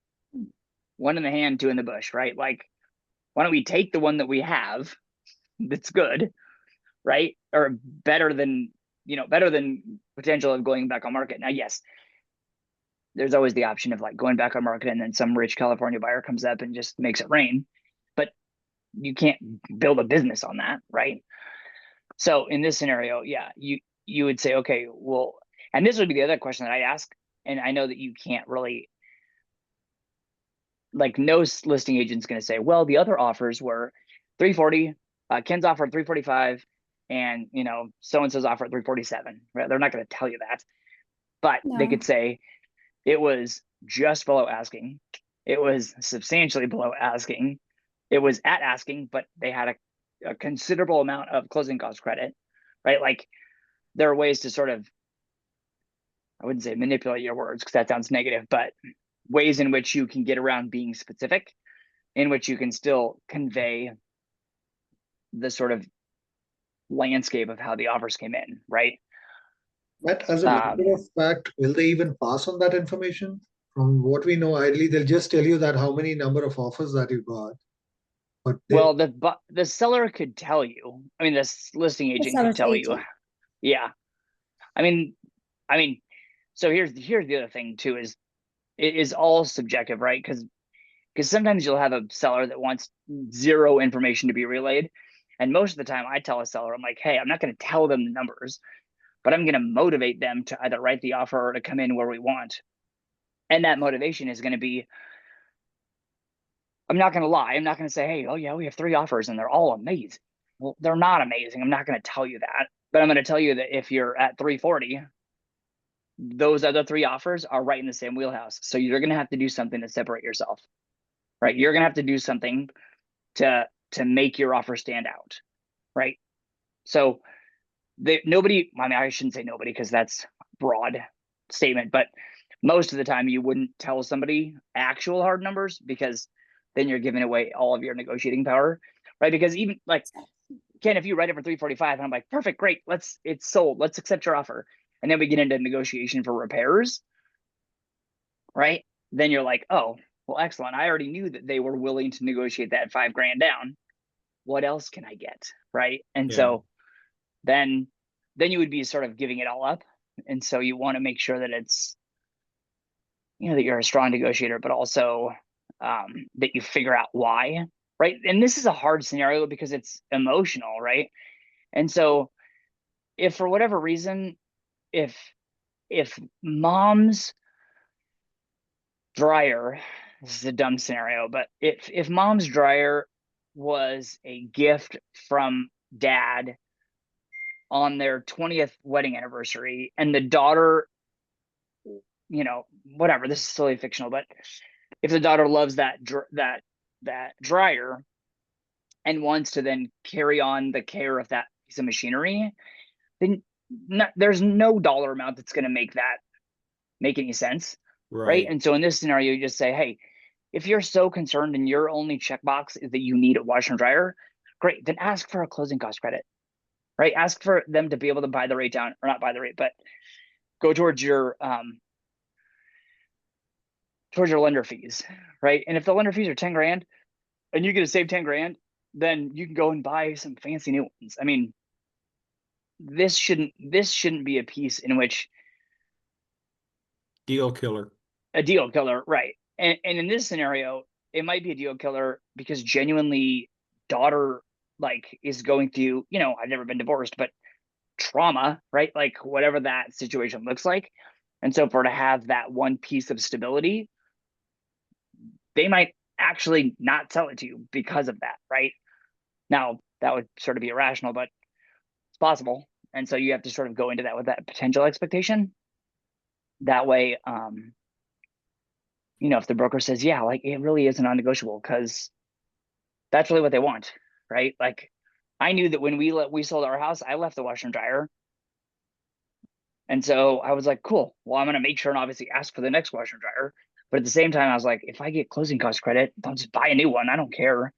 1 in the hand, 2 in the bush, right? Like, why don't we take the one that we have that's good, right? Or better than potential of going back on market. Now, yes, there's always the option of like going back on market and then some rich California buyer comes up and just makes it rain, but you can't build a business on that, right? So in this scenario, yeah, you would say, okay, well, and this would be the other question that I ask, and I know that you can't really, like, no listing agent's going to say, well, the other offers were 340, Ken's offer at 345, and so-and-so's offer at 347, right? They're not going to tell you that, but they could say it was just below asking, it was substantially below asking, it was at asking, but they had a considerable amount of closing cost credit, right? Like, there are ways to sort of, I wouldn't say manipulate your words because that sounds negative, but ways in which you can get around being specific, in which you can still convey the sort of landscape of how the offers came in, right? But as a matter of fact, will they even pass on that information? From what we know, ideally, they'll just tell you that how many number of offers that you got. But well, the seller could tell you. I mean, this listing agent could tell you. Yeah. I mean, so here's the other thing too, is it is all subjective, right? Because sometimes you'll have a seller that wants zero information to be relayed. And most of the time I tell a seller, I'm like, hey, I'm not going to tell them the numbers, but I'm going to motivate them to either write the offer or to come in where we want. And that motivation is going to be, I'm not going to lie. I'm not going to say, hey, oh yeah, we have 3 offers and they're all amazing. Well, they're not amazing. I'm not going to tell you that, but I'm going to tell you that if you're at 340, those other 3 offers are right in the same wheelhouse. So you're going to have to do something to separate yourself, right? You're going to have to do something to make your offer stand out, right? So nobody, I mean, I shouldn't say nobody because that's broad statement, but most of the time you wouldn't tell somebody actual hard numbers because then you're giving away all of your negotiating power, right? Because even like, Ken, if you write it for 345 and I'm like, perfect, great, it's sold, let's accept your offer. And then we get into negotiation for repairs, right? Then you're like, oh, well, excellent. I already knew that they were willing to negotiate that $5,000 down. What else can I get, right? And Yeah. so then you would be sort of giving it all up. And so you want to make sure that it's, you know, that you're a strong negotiator, but also that you figure out why, right? And this is a hard scenario because it's emotional, right? And so if for whatever reason, if mom's dryer, this is a dumb scenario, but if mom's dryer was a gift from dad on their 20th wedding anniversary and the daughter, you know, whatever, this is totally fictional, but if the daughter loves that dryer and wants to then carry on the care of that piece of machinery, then there's no dollar amount that's going to make any sense, right? And so in this scenario, you just say, hey, if you're so concerned and your only checkbox is that you need a washer and dryer, great, then ask for a closing cost credit, right? Ask for them to be able to buy the rate down, or not buy the rate, but go towards your lender fees, right? And if the lender fees are 10 grand and you get to save 10 grand, then you can go and buy some fancy new ones. I mean, this shouldn't be a piece in which a deal killer, right? And in this scenario, it might be a deal killer because genuinely daughter like is going through, you know, I've never been divorced, but trauma, right? Like whatever that situation looks like. And so for her to have that one piece of stability, they might actually not sell it to you because of that, right? Now, that would sort of be irrational, but it's possible. And so you have to sort of go into that with that potential expectation. That way, you know, if the broker says, yeah, like it really is a non-negotiable because that's really what they want, right? Like I knew that when we sold our house, I left the washer and dryer. And so I was like, cool, well, I'm going to make sure and obviously ask for the next washer and dryer. But at the same time, I was like, if I get closing cost credit, don't just buy a new one. I don't care,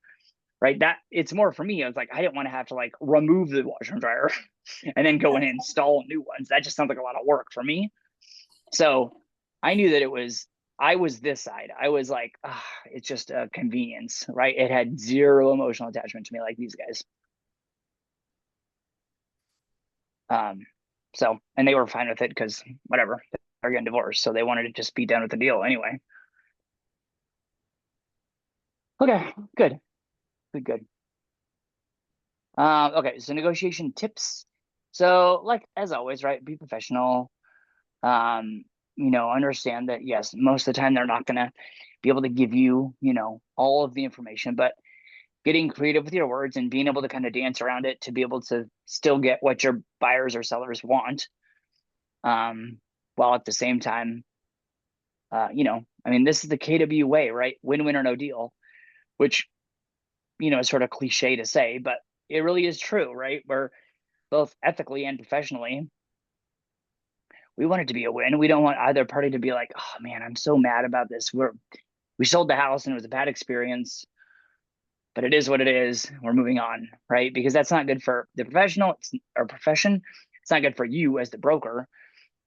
right? That it's more for me. I was like, I didn't want to have to like remove the washer and dryer and then go and install new ones. That just sounds like a lot of work for me. So I knew that I was this side. I was like, it's just a convenience, right? It had zero emotional attachment to me like these guys. So, and they were fine with it because whatever, they're getting divorced. So they wanted to just be done with the deal anyway. Okay, good. Okay, so negotiation tips. So like, as always, right, be professional. You know, understand that, yes, most of the time they're not going to be able to give you, you know, all of the information, but getting creative with your words and being able to kind of dance around it to be able to still get what your buyers or sellers want. While at the same time, you know, I mean, this is the KW way, right? Win-win or no deal, which, you know, is sort of cliche to say, but it really is true, right? Where both ethically and professionally, we want it to be a win. We don't want either party to be like, oh man, I'm so mad about this. We sold the house and it was a bad experience, but it is what it is. We're moving on, right? Because that's not good for the professional or profession. It's not good for you as the broker.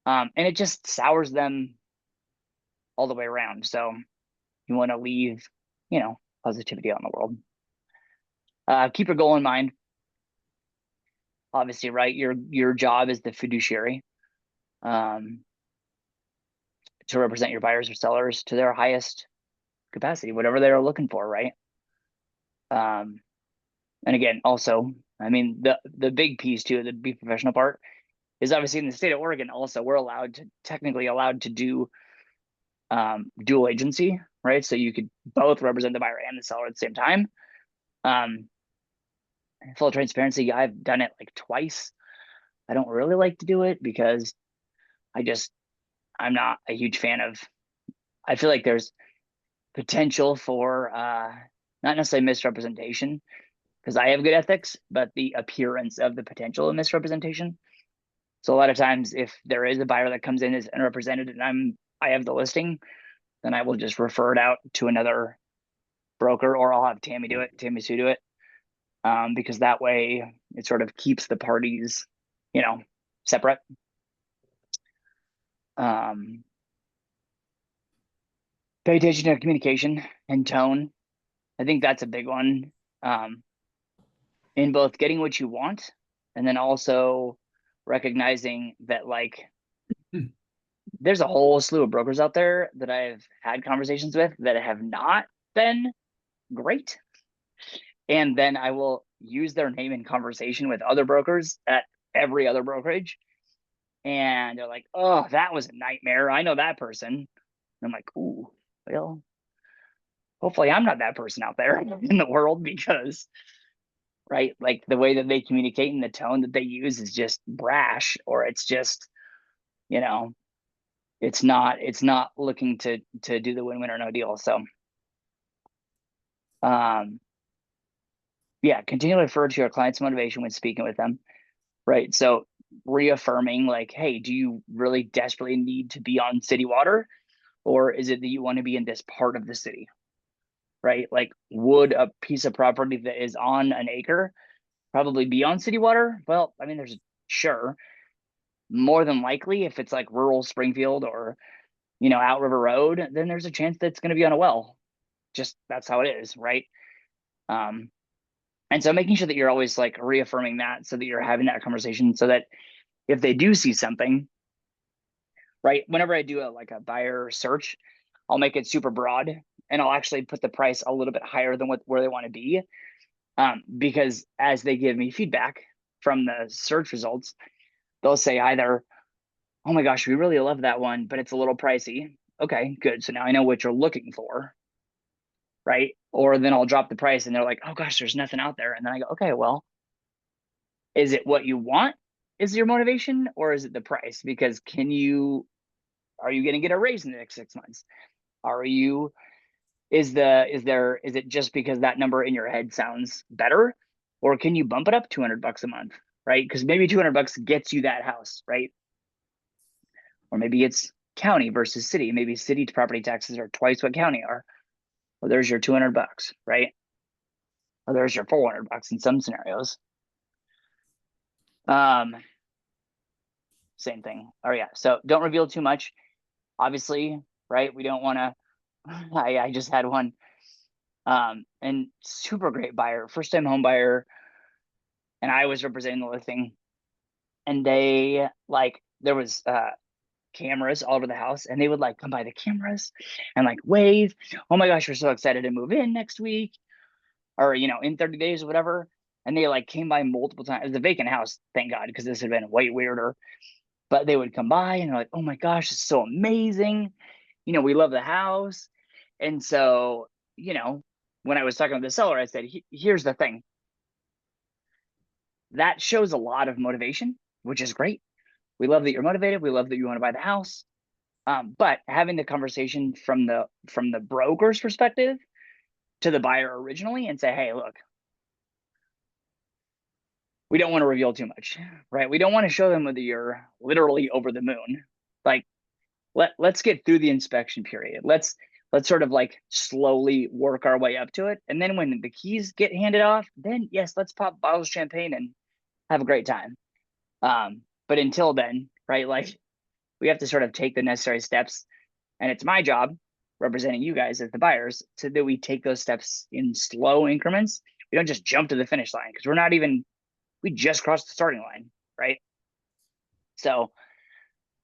And it just sours them all the way around. So you want to leave, you know, positivity out in the world. Keep your goal in mind. Obviously, right? Your job is the fiduciary. To represent your buyers or sellers to their highest capacity, whatever they're looking for, right? And again, also, I mean, the big piece too, the be professional part is obviously in the state of Oregon. Also, we're technically allowed to do dual agency, right? So you could both represent the buyer and the seller at the same time. And full transparency, I've done it like twice. I don't really like to do it because I'm not a huge fan of, I feel like there's potential for not necessarily misrepresentation, because I have good ethics, but the appearance of the potential of misrepresentation. So a lot of times if there is a buyer that comes in as unrepresented and I have the listing, then I will just refer it out to another broker, or I'll have Tammy Sue do it. Because that way it sort of keeps the parties, separate. Pay attention to communication and tone. I think that's a big one. In both getting what you want and then also recognizing that like there's a whole slew of brokers out there that I've had conversations with that have not been great. And then I will use their name in conversation with other brokers at every other brokerage. And they're like, oh, that was a nightmare. I know that person. And I'm like, ooh, well, hopefully I'm not that person out there in the world, because, right, like the way that they communicate and the tone that they use is just brash, or it's just, it's not looking to do the win-win or no deal. So, yeah, continue to refer to your client's motivation when speaking with them, right? So reaffirming like, hey, do you really desperately need to be on city water? Or is it that you want to be in this part of the city, right? Like, would a piece of property that is on an acre probably be on city water? Well, I mean, sure, more than likely, if it's like rural Springfield or, Outriver Road, then there's a chance that it's going to be on a well. Just that's how it is, right? And so making sure that you're always like reaffirming that, so that you're having that conversation, so that if they do see something, right, whenever I do a buyer search, I'll make it super broad and I'll actually put the price a little bit higher than where they want to be. Because as they give me feedback from the search results, they'll say either, oh my gosh, we really love that one, but it's a little pricey. Okay, good. So now I know what you're looking for, right? Or then I'll drop the price and they're like, oh gosh, there's nothing out there. And then I go, okay, well, is it what you want is your motivation, or is it the price? Because are you going to get a raise in the next 6 months? Is it just because that number in your head sounds better, or can you bump it up $200 a month, right? Because maybe $200 gets you that house, right? Or maybe it's county versus city. Maybe city property taxes are twice what county are. Well, there's your $200, right? Or there's your $400 in some scenarios. Same thing. Oh yeah. So don't reveal too much. Obviously, right? We don't want to. I just had one, and super great buyer, first time home buyer, and I was representing the listing, and there was cameras all over the house, and they would like come by the cameras and like wave. Oh my gosh, we're so excited to move in next week, or in 30 days or whatever. And they like came by multiple times. It was a vacant house, thank God, because this had been way weirder. But they would come by and they're like, oh my gosh, it's so amazing. We love the house. And so, when I was talking to the seller, I said, here's the thing. That shows a lot of motivation, which is great. We love that you're motivated. We love that you want to buy the house. But having the conversation from the broker's perspective to the buyer originally and say, hey, look, we don't want to reveal too much, right? We don't want to show them whether you're literally over the moon. Like, let's get through the inspection period. Let's sort of like slowly work our way up to it. And then when the keys get handed off, then yes, let's pop bottles of champagne and have a great time. But until then, right, like we have to sort of take the necessary steps. And it's my job, representing you guys as the buyers, so that we take those steps in slow increments. We don't just jump to the finish line, because we just crossed the starting line, right? So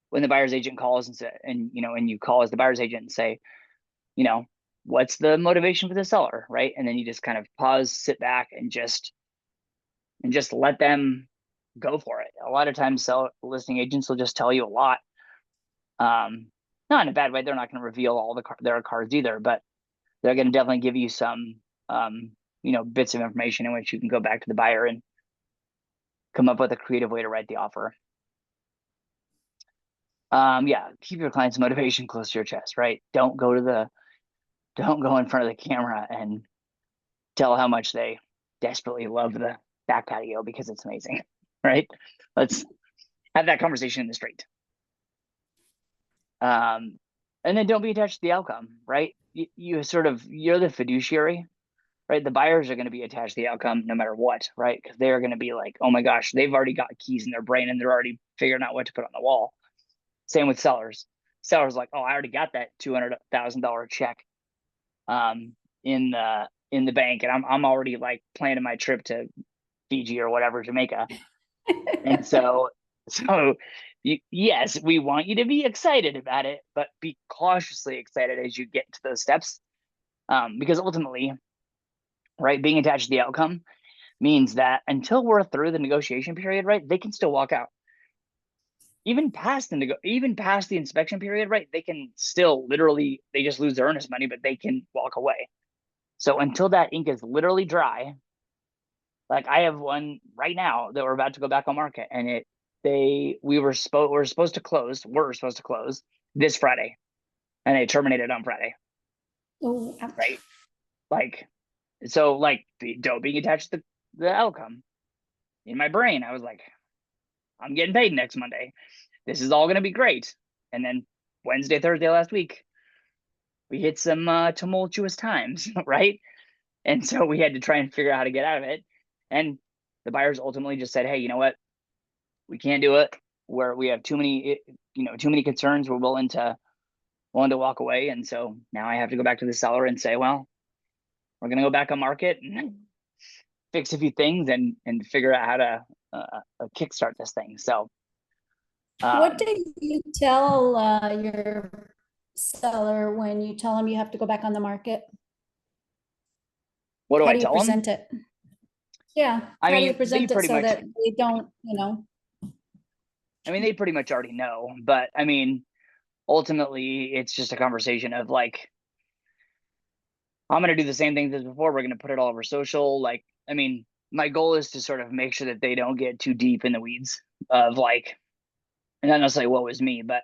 when the buyer's agent calls and you call as the buyer's agent and say, what's the motivation for the seller, right? And then you just kind of pause, sit back, and just let them go for it. A lot of times listing agents will just tell you a lot. Not in a bad way. They're not going to reveal all their cards either, but they're going to definitely give you some bits of information in which you can go back to the buyer and come up with a creative way to write the offer. Yeah, keep your client's motivation close to your chest, right? Don't go in front of the camera and tell how much they desperately love the back patio because it's amazing, right? Let's have that conversation in the street. And then don't be attached to the outcome, right? You're the fiduciary, right? The buyers are going to be attached to the outcome no matter what, right? Because they're going to be like, oh my gosh, they've already got keys in their brain and they're already figuring out what to put on the wall. Same with sellers. Sellers like, oh, I already got that $200,000 check in the bank, and I'm already like planning my trip to Fiji or whatever, Jamaica. And so yes, we want you to be excited about it, but be cautiously excited as you get to those steps, because ultimately, right, being attached to the outcome means that until we're through the negotiation period, right, they can still walk out. Even past the inspection period, right, they can still literally, they just lose their earnest money, but they can walk away. So until that ink is literally dry, like I have one right now that we're about to go back on market, and we're supposed to close this Friday, and they terminated on Friday. Oh, right? Like, so like don't being attached to the outcome. In my brain, I was like, I'm getting paid next Monday. This is all going to be great. And then Wednesday, Thursday last week, we hit some tumultuous times, right? And so we had to try and figure out how to get out of it. And the buyers ultimately just said, hey, you know what? We can't do it. We have too many concerns. We're willing to walk away. And so now I have to go back to the seller and say, well, we're going to go back on market and fix a few things and figure out how to kickstart this thing. So what did you tell your seller when you tell them you have to go back on the market? What do How I do you tell them? present it? Yeah. I How do mean, you present they it pretty so much- that they don't, I mean, they pretty much already know, but I mean, ultimately it's just a conversation of like, I'm going to do the same things as before. We're going to put it all over social. Like, I mean, my goal is to sort of make sure that they don't get too deep in the weeds of like, and not necessarily what was me, but,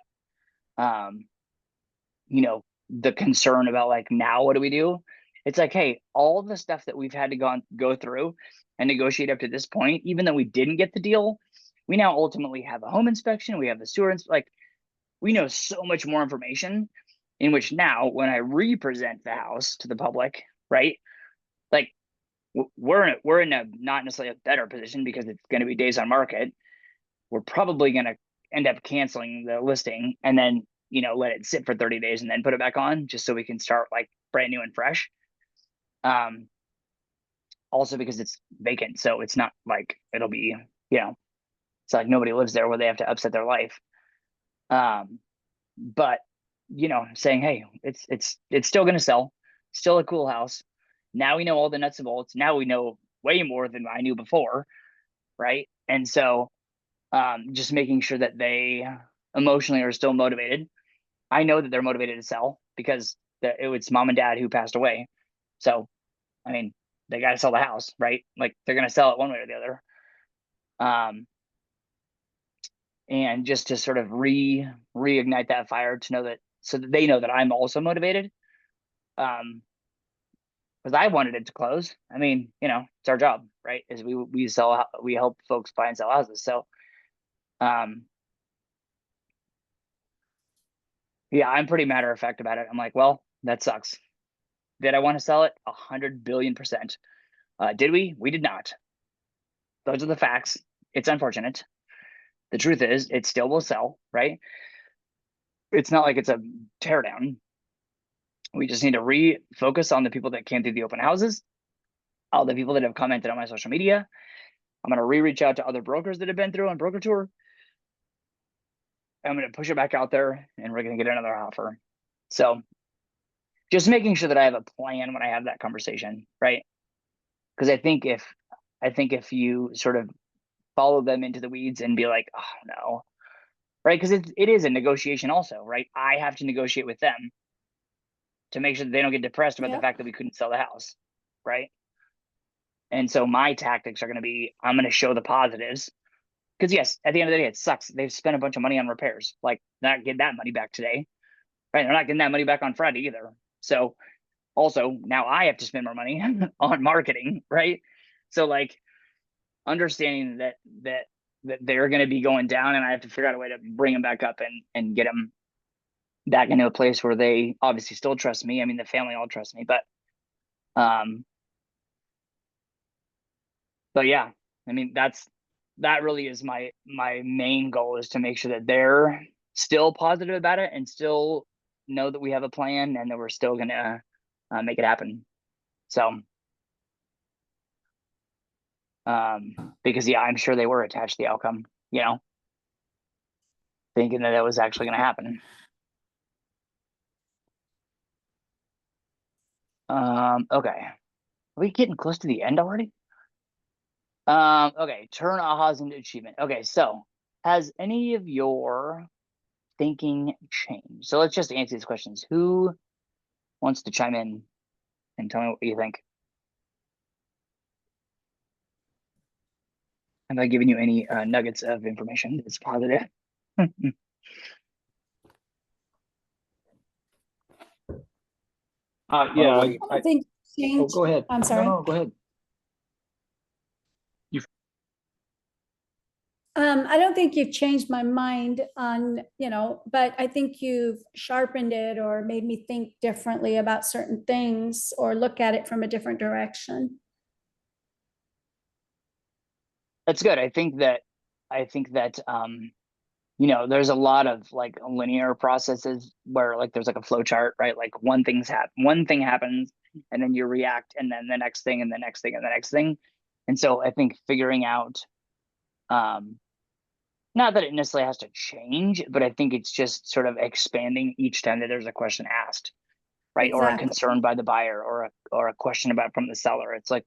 the concern about like, now what do we do? It's like, hey, all the stuff that we've had to go through and negotiate up to this point, even though we didn't get the deal, we now ultimately have a home inspection. We have the sewer, like we know so much more information in which now when I represent the house to the public, right? Like we're in a not necessarily a better position because it's going to be days on market. We're probably going to end up canceling the listing and then, let it sit for 30 days and then put it back on just so we can start like brand new and fresh. Also because it's vacant. So it's not like it'll be, it's like nobody lives there where they have to upset their life. But saying, hey, it's still going to sell, still a cool house. Now we know all the nuts and bolts. Now we know way more than I knew before. Right. And so just making sure that they emotionally are still motivated. I know that they're motivated to sell because it was mom and dad who passed away. So, I mean, they got to sell the house, right? Like they're going to sell it one way or the other. And just to sort of reignite that fire to know that, so that they know that I'm also motivated. Because I wanted it to close. I mean, it's our job, right? Is we help folks buy and sell houses. So, yeah, I'm pretty matter of fact about it. I'm like, well, that sucks. Did I want to sell it? 100 billion%. Did we? We did not. Those are the facts. It's unfortunate. The truth is, it still will sell, right? It's not like it's a teardown. We just need to refocus on the people that came through the open houses, all the people that have commented on my social media. I'm going to reach out to other brokers that have been through on Broker Tour. I'm going to push it back out there and we're going to get another offer. So just making sure that I have a plan when I have that conversation, right? Because I think if you sort of follow them into the weeds and be like, oh no, right? Because it is a negotiation also, right? I have to negotiate with them to make sure that they don't get depressed about the fact that we couldn't sell the house, right? And so my tactics are going to be, I'm going to show the positives. Because yes, at the end of the day, it sucks. They've spent a bunch of money on repairs. Like, they're not getting that money back today, right? They're not getting that money back on Friday either. So also now I have to spend more money on marketing, right? So like understanding that they're going to be going down, and I have to figure out a way to bring them back up and get them back into a place where they obviously still trust me. I mean, the family all trust me, but yeah, I mean, that really is my main goal, is to make sure that they're still positive about it and still know that we have a plan and that we're still gonna make it happen. So because yeah, I'm sure they were attached to the outcome, you know, thinking that it was actually gonna happen. Okay, are we getting close to the end already? Okay, turn ahas into achievement. Okay, so has any of your thinking changed? So let's just answer these questions. Who wants to chime in and tell me what you think? Have I given you any nuggets of information that's positive? Yeah, I don't think change. go ahead. I'm sorry. No, go ahead. I don't think you've changed my mind on, but I think you've sharpened it or made me think differently about certain things or look at it from a different direction. That's good. I think that there's a lot of like linear processes where like there's like a flow chart, right? Like one thing happens and then you react, and then the next thing and the next thing and the next thing. And so I think figuring out not that it necessarily has to change, but I think it's just sort of expanding each time that there's a question asked, right? Or a Exactly. concern by the buyer, or a question about from the seller. It's like,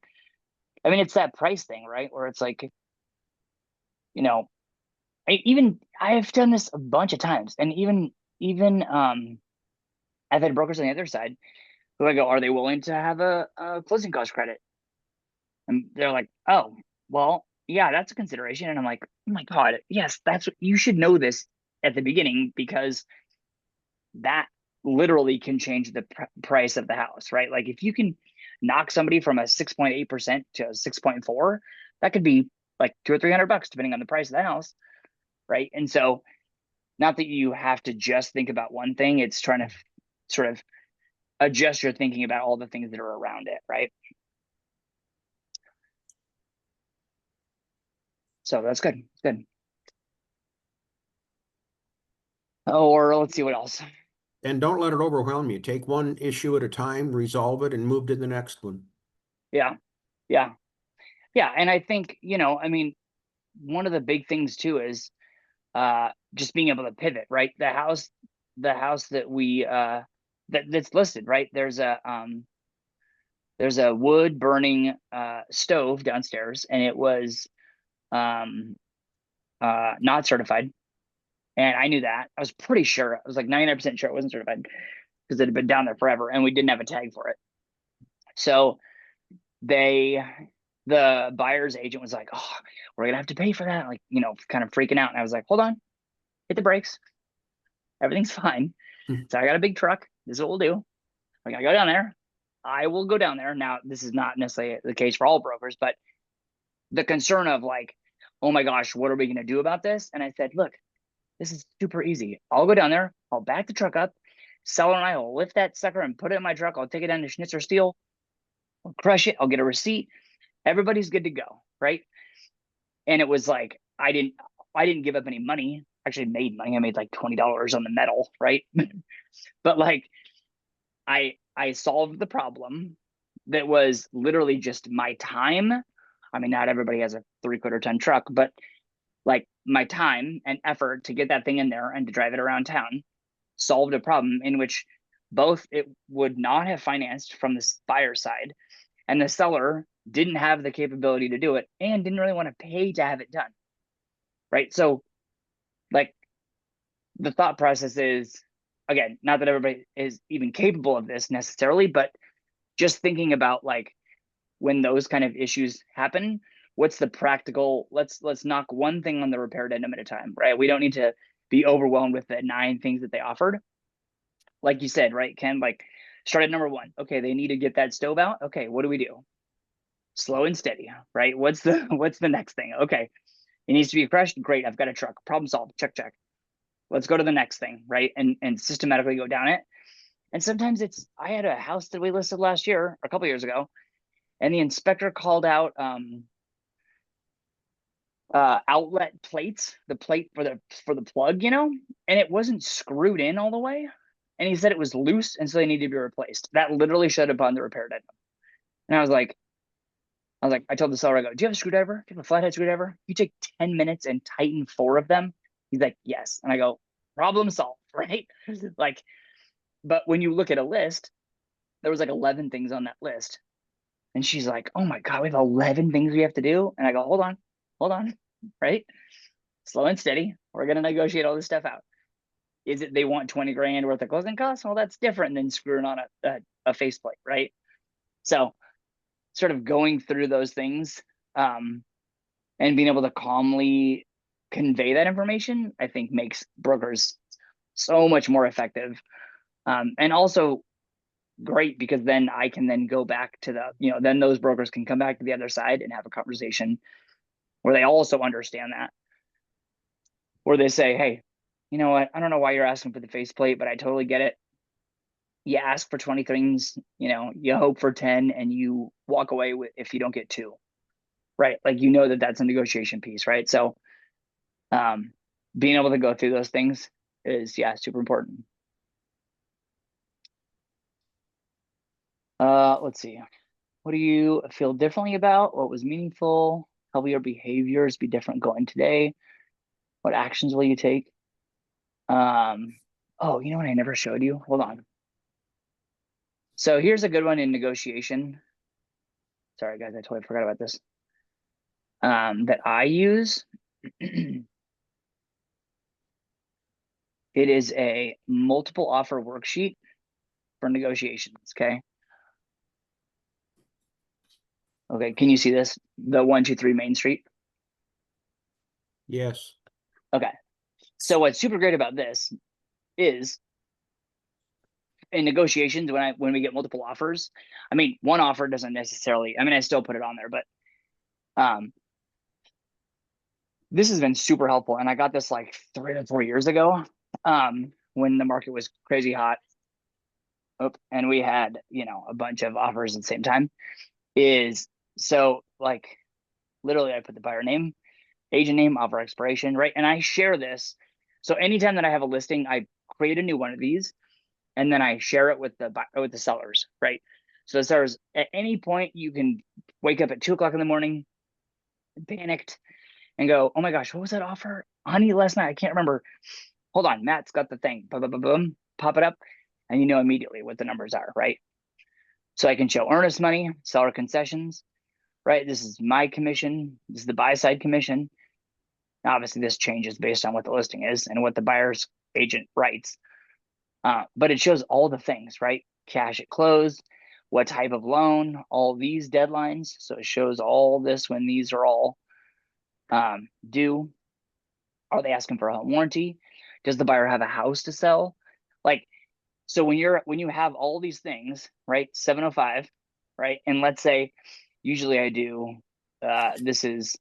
I mean, it's that price thing, right? Where it's like, I've done this a bunch of times, and even I've had brokers on the other side who I go, are they willing to have a closing cost credit? And they're like, oh, well, yeah, that's a consideration. And I'm like, oh my God, yes, that's what you should know this at the beginning, because that literally can change the price of the house, right? Like if you can knock somebody from a 6.8% to a 6.4, that could be like $200 or $300 depending on the price of the house, right? And so not that you have to just think about one thing, it's trying to sort of adjust your thinking about all the things that are around it, right? So that's good. It's good. Or let's see what else. And don't let it overwhelm you. Take one issue at a time, resolve it, and move to the next one. Yeah. And I think, I mean, one of the big things too is just being able to pivot, right? The house that we that's listed, right? There's a wood burning stove downstairs, and it was not certified. And I knew that. I was pretty sure. I was like 99% sure it wasn't certified because it had been down there forever and we didn't have a tag for it. So the buyer's agent was like, oh, we're gonna have to pay for that, like, kind of freaking out. And I was like, hold on, hit the brakes, everything's fine. So I got a big truck, this is what we'll do. I gotta go down there. I will go down there. Now, this is not necessarily the case for all brokers, but the concern of like, oh my gosh, what are we gonna do about this? And I said, look, this is super easy. I'll go down there, I'll back the truck up, seller and I will lift that sucker and put it in my truck. I'll take it down to Schnitzer Steel, I'll crush it, I'll get a receipt. Everybody's good to go, right? And it was like, I didn't give up any money. Actually made money. I made like $20 on the metal, right? But like I solved the problem that was literally just my time. I mean, not everybody has a 3/4 ton truck, but like my time and effort to get that thing in there and to drive it around town solved a problem in which both it would not have financed from the buyer side, and the seller didn't have the capability to do it and didn't really want to pay to have it done, right? So like the thought process is, again, not that everybody is even capable of this necessarily, but just thinking about like, when those kind of issues happen, what's the practical, let's knock one thing on the repair addendum at a time, right? We don't need to be overwhelmed with the 9 things that they offered. Like you said, right, Ken, like start at number 1. Okay, they need to get that stove out. Okay, what do we do? Slow and steady, right? What's the next thing? Okay, it needs to be crushed. Great, I've got a truck. Problem solved. Check, check. Let's go to the next thing, right? And systematically go down it. And sometimes I had a house that we listed last year, a couple years ago, and the inspector called out outlet plates, the plate for the plug, you know, and it wasn't screwed in all the way. And he said it was loose, and so they need to be replaced. That literally showed up on the repair addendum. And I was like, I told the seller, I go, do you have a screwdriver? Do you have a flathead screwdriver? You take 10 minutes and tighten 4 of them. He's like, yes. And I go, problem solved, right? Like, but when you look at a list, there was like 11 things on that list. And she's like, oh my God, we have 11 things we have to do. And I go, hold on, right? Slow and steady. We're going to negotiate all this stuff out. Is it they want 20 grand worth of closing costs? Well, that's different than screwing on a faceplate, right? So sort of going through those things and being able to calmly convey that information, I think makes brokers so much more effective. And also great, because then I can then go back to then those brokers can come back to the other side and have a conversation where they also understand that. Where they say, hey, you know what, I don't know why you're asking for the faceplate, but I totally get it. You ask for 20 things, you hope for 10 and you walk away with if you don't get 2, right? Like, that's a negotiation piece, right? So being able to go through those things is, super important. Let's see. What do you feel differently about? What was meaningful? How will your behaviors be different going today? What actions will you take? Oh, you know what I never showed you? Hold on. So here's a good one in negotiation. Sorry, guys, I totally forgot about this. That I use. It is a multiple offer worksheet for negotiations, okay? Okay, can you see this? The 123 Main Street? Yes. Okay. So what's super great about this is in negotiations, when we get multiple offers, I mean, one offer doesn't necessarily, I mean, I still put it on there, but this has been super helpful. And I got this like 3 or 4 years ago when the market was crazy hot. And we had, a bunch of offers at the same time. So like literally I put the buyer name, agent name, offer expiration, right? And I share this. So anytime that I have a listing, I create a new one of these and then I share it with the sellers, right? So the sellers, at any point, you can wake up at 2 o'clock in the morning, panicked, and go, oh my gosh, what was that offer? Honey, last night, I can't remember. Hold on, Matt's got the thing, boom, boom, boom, boom, pop it up, and you know immediately what the numbers are, right? So I can show earnest money, seller concessions, right? This is my commission. This is the buy side commission. Now, obviously, this changes based on what the listing is and what the buyer's agent writes. But it shows all the things, right? Cash at close, what type of loan, all these deadlines. So it shows all this when these are all due. Are they asking for a home warranty? Does the buyer have a house to sell? Like, so when you have all these things, right? 705, right? And let's say, usually I do, this is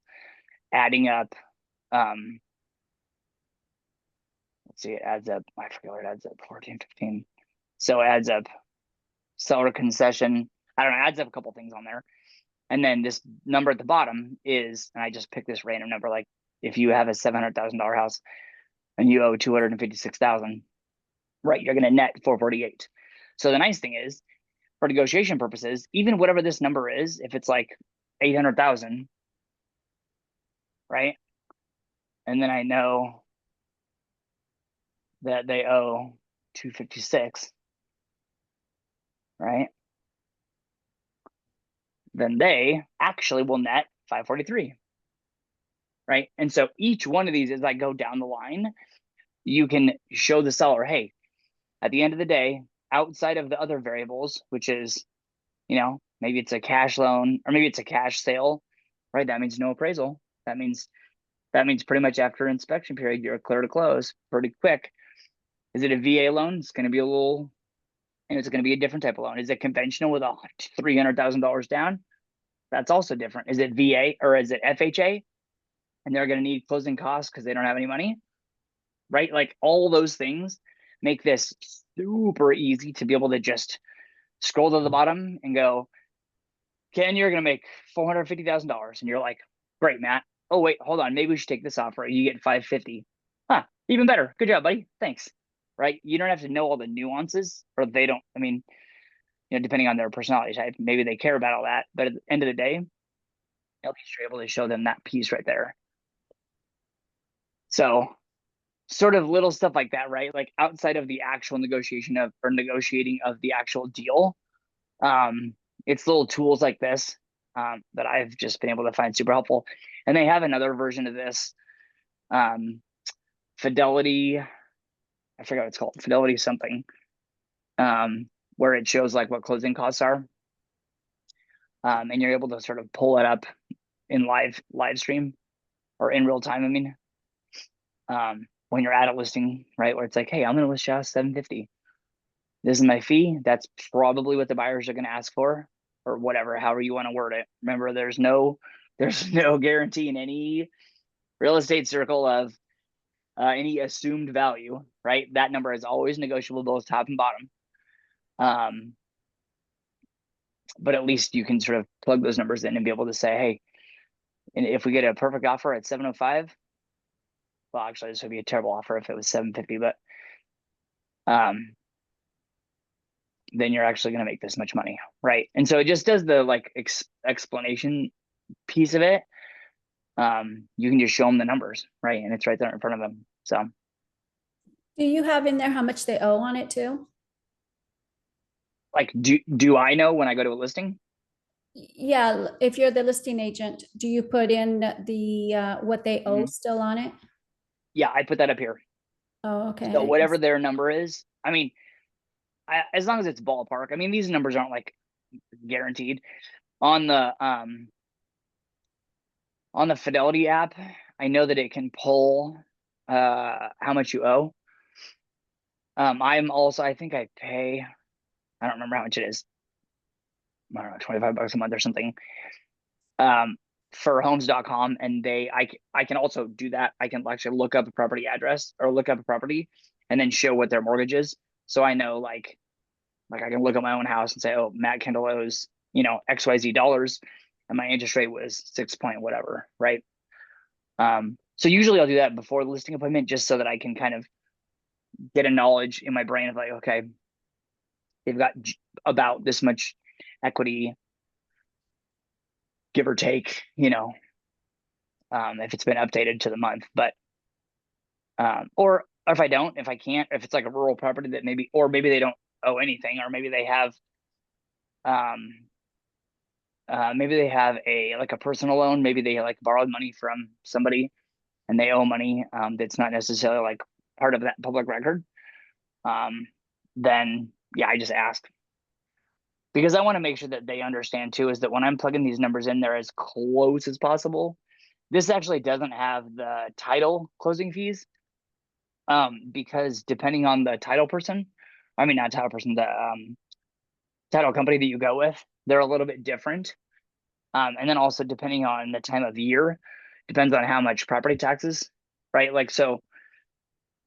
adding up, let's see, it adds up, I forget what it adds up, 14, 15. So it adds up seller concession. I don't know, it adds up a couple things on there. And then this number at the bottom is, and I just picked this random number, like if you have a $700,000 house and you owe 256,000, right, you're gonna net 448. So the nice thing is, for negotiation purposes, even whatever this number is, if it's like 800,000, right? And then I know that they owe 256, right? Then they actually will net 543, right? And so each one of these, as I go down the line, you can show the seller, hey, at the end of the day, outside of the other variables, which is, maybe it's a cash loan, or maybe it's a cash sale, right? That means no appraisal. That means pretty much after inspection period, you're clear to close pretty quick. Is it a VA loan? It's going to be a little, and it's going to be a different type of loan. Is it conventional with $300,000 down? That's also different. Is it VA or is it FHA? And they're going to need closing costs because they don't have any money, right? Like all those things make this super easy to be able to just scroll to the bottom and go, Ken, you're going to make $450,000. And you're like, great, Matt. Oh, wait, hold on. Maybe we should take this offer. You get $550. Huh, even better. Good job, buddy. Thanks. Right? You don't have to know all the nuances, or they don't. I mean, depending on their personality type, maybe they care about all that. But at the end of the day, at least you're able to show them that piece right there. So sort of little stuff like that, right? Like outside of the actual negotiating of the actual deal, it's little tools like this that I've just been able to find super helpful. And they have another version of this, Fidelity, I forgot what it's called, Fidelity something, where it shows like what closing costs are. And you're able to sort of pull it up in live stream or in real time. I mean, when you're at a listing, right, where it's like, hey, I'm going to list you at $750. This is my fee. That's probably what the buyers are going to ask for, or whatever, however you want to word it. Remember, there's no guarantee in any real estate circle of any assumed value, right? That number is always negotiable, both top and bottom. But at least you can sort of plug those numbers in and be able to say, hey, and if we get a perfect offer at 705, well, actually, this would be a terrible offer if it was 750, but then you're actually going to make this much money, right? And so it just does the like explanation piece of it. You can just show them the numbers, right? And it's right there in front of them. So Do you have in there how much they owe on it too? like, do I know when I go to a listing? Yeah, if you're the listing agent, do you put in the what they owe still on it? Yeah, I put that up here. Oh, okay. So whatever their number is, I mean, as long as it's ballpark. I mean, these numbers aren't like guaranteed. On the Fidelity app, I know that it can pull how much you owe. I'm also, I think I pay, I don't remember how much it is. I don't know, $25 a month or something. For homes.com, and I can also do that. I can actually look up a property address or look up a property and then show what their mortgage is. So I know like I can look at my own house and say, oh, Matt Kendall owes, XYZ dollars, and my interest rate was 6 point whatever, right? So usually I'll do that before the listing appointment, just so that I can kind of get a knowledge in my brain of like, okay, they've got about this much equity, give or take, if it's been updated to the month, but or if I don't, if I can't, if it's like a rural property that maybe they don't owe anything, or maybe they have a like a personal loan, maybe they like borrowed money from somebody and they owe money that's not necessarily like part of that public record, then yeah, I just ask, because I want to make sure that they understand too, is that when I'm plugging these numbers in, they're as close as possible. This actually doesn't have the title closing fees, because depending on the title person, I mean, not title person, the title company that you go with, they're a little bit different. And then also depending on the time of year, depends on how much property taxes, right? Like, so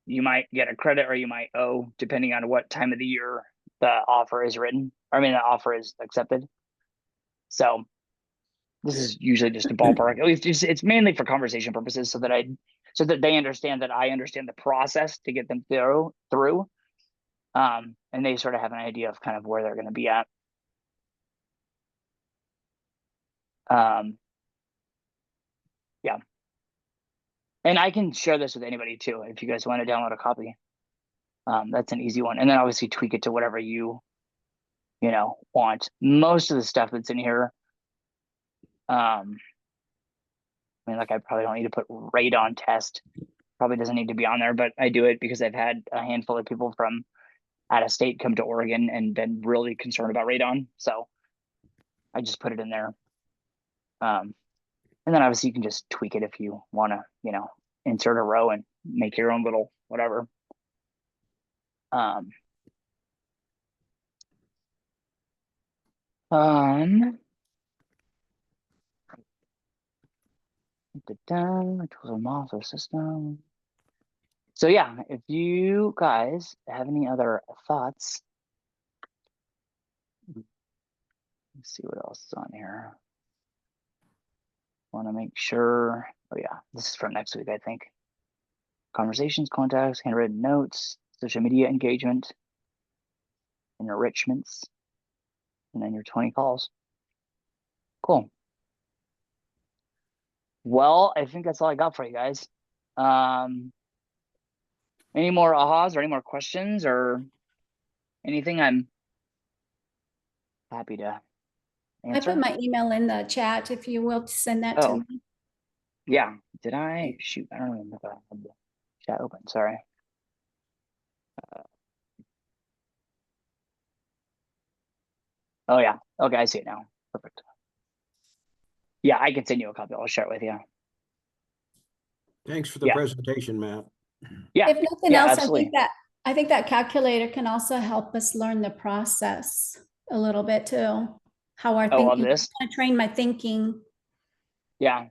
you might get a credit or you might owe, depending on what time of the year the offer is written. I mean, the offer is accepted. So this is usually just a ballpark. At least it's mainly for conversation purposes, so that they understand that I understand the process to get them through. And they sort of have an idea of kind of where they're going to be at. Yeah. And I can share this with anybody too, if you guys want to download a copy. That's an easy one. And then obviously tweak it to whatever you want. Most of the stuff that's in here, I mean, like I probably don't need to put radon test. Probably doesn't need to be on there, but I do it because I've had a handful of people from out of state come to Oregon and been really concerned about radon. So I just put it in there. And then obviously you can just tweak it if you want to, you know, insert a row and make your own little whatever. System. So yeah, if you guys have any other thoughts, let's see what else is on here. Want to make sure. Oh yeah, this is for next week, I think. Conversations, contacts, handwritten notes, social media engagement, enrichments, and then your 20 calls. Cool. Well, I think that's all I got for you guys. Any more ahas or any more questions or anything? I'm happy to I answer. put my email in the chat if you will to send that to Oh. me. Yeah. Did I? Shoot, I don't remember if I had the chat open. Sorry. Oh yeah. Okay, I see it now. Perfect. Yeah, I can send you a copy. I'll share it with you. Thanks for the presentation, Matt. Yeah. If nothing yeah, else, absolutely. I think that calculator can also help us learn the process a little bit too. How our Of thinking, this? kind of train my thinking. Yeah.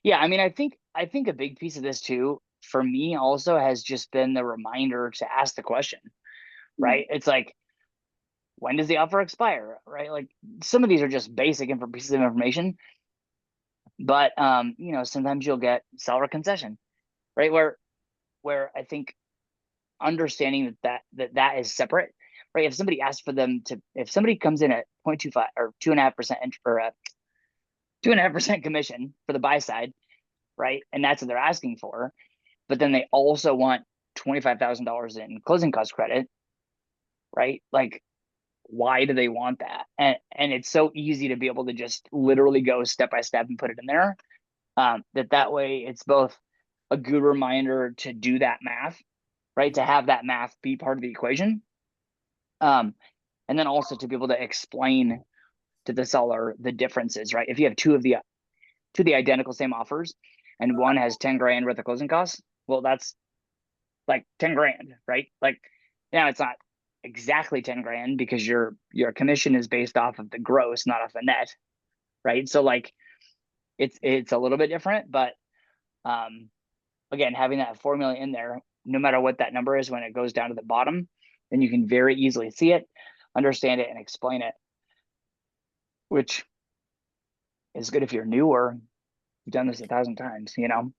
Yeah, I mean, I think a big piece of this too, for me also has just been the reminder to ask the question, right? It's like, when does the offer expire, right? Like some of these are just basic pieces of information, but you know, sometimes you'll get seller concession, right? Where I think understanding that is separate, right? If somebody asks for them to, if somebody comes in at 0.25 or 2.5% or 2.5% commission for the buy side, right? And that's what they're asking for, but then they also want $25,000 in closing cost credit, right? Like, why do they want that? And it's so easy to be able to just literally go step by step and put it in there. That way it's both a good reminder to do that math, right? To have that math be part of the equation. And then also to be able to explain to the seller the differences, right? If you have two of the identical same offers and one has 10 grand worth of closing costs, well, that's like 10 grand, right? Like now it's not exactly 10 grand because your commission is based off of the gross, not off the net, right? So like it's a little bit different, but again, having that formula in there, no matter what that number is, when it goes down to the bottom, then you can very easily see it, understand it, and explain it, which is good if you're new or you've done this 1,000 times, you know?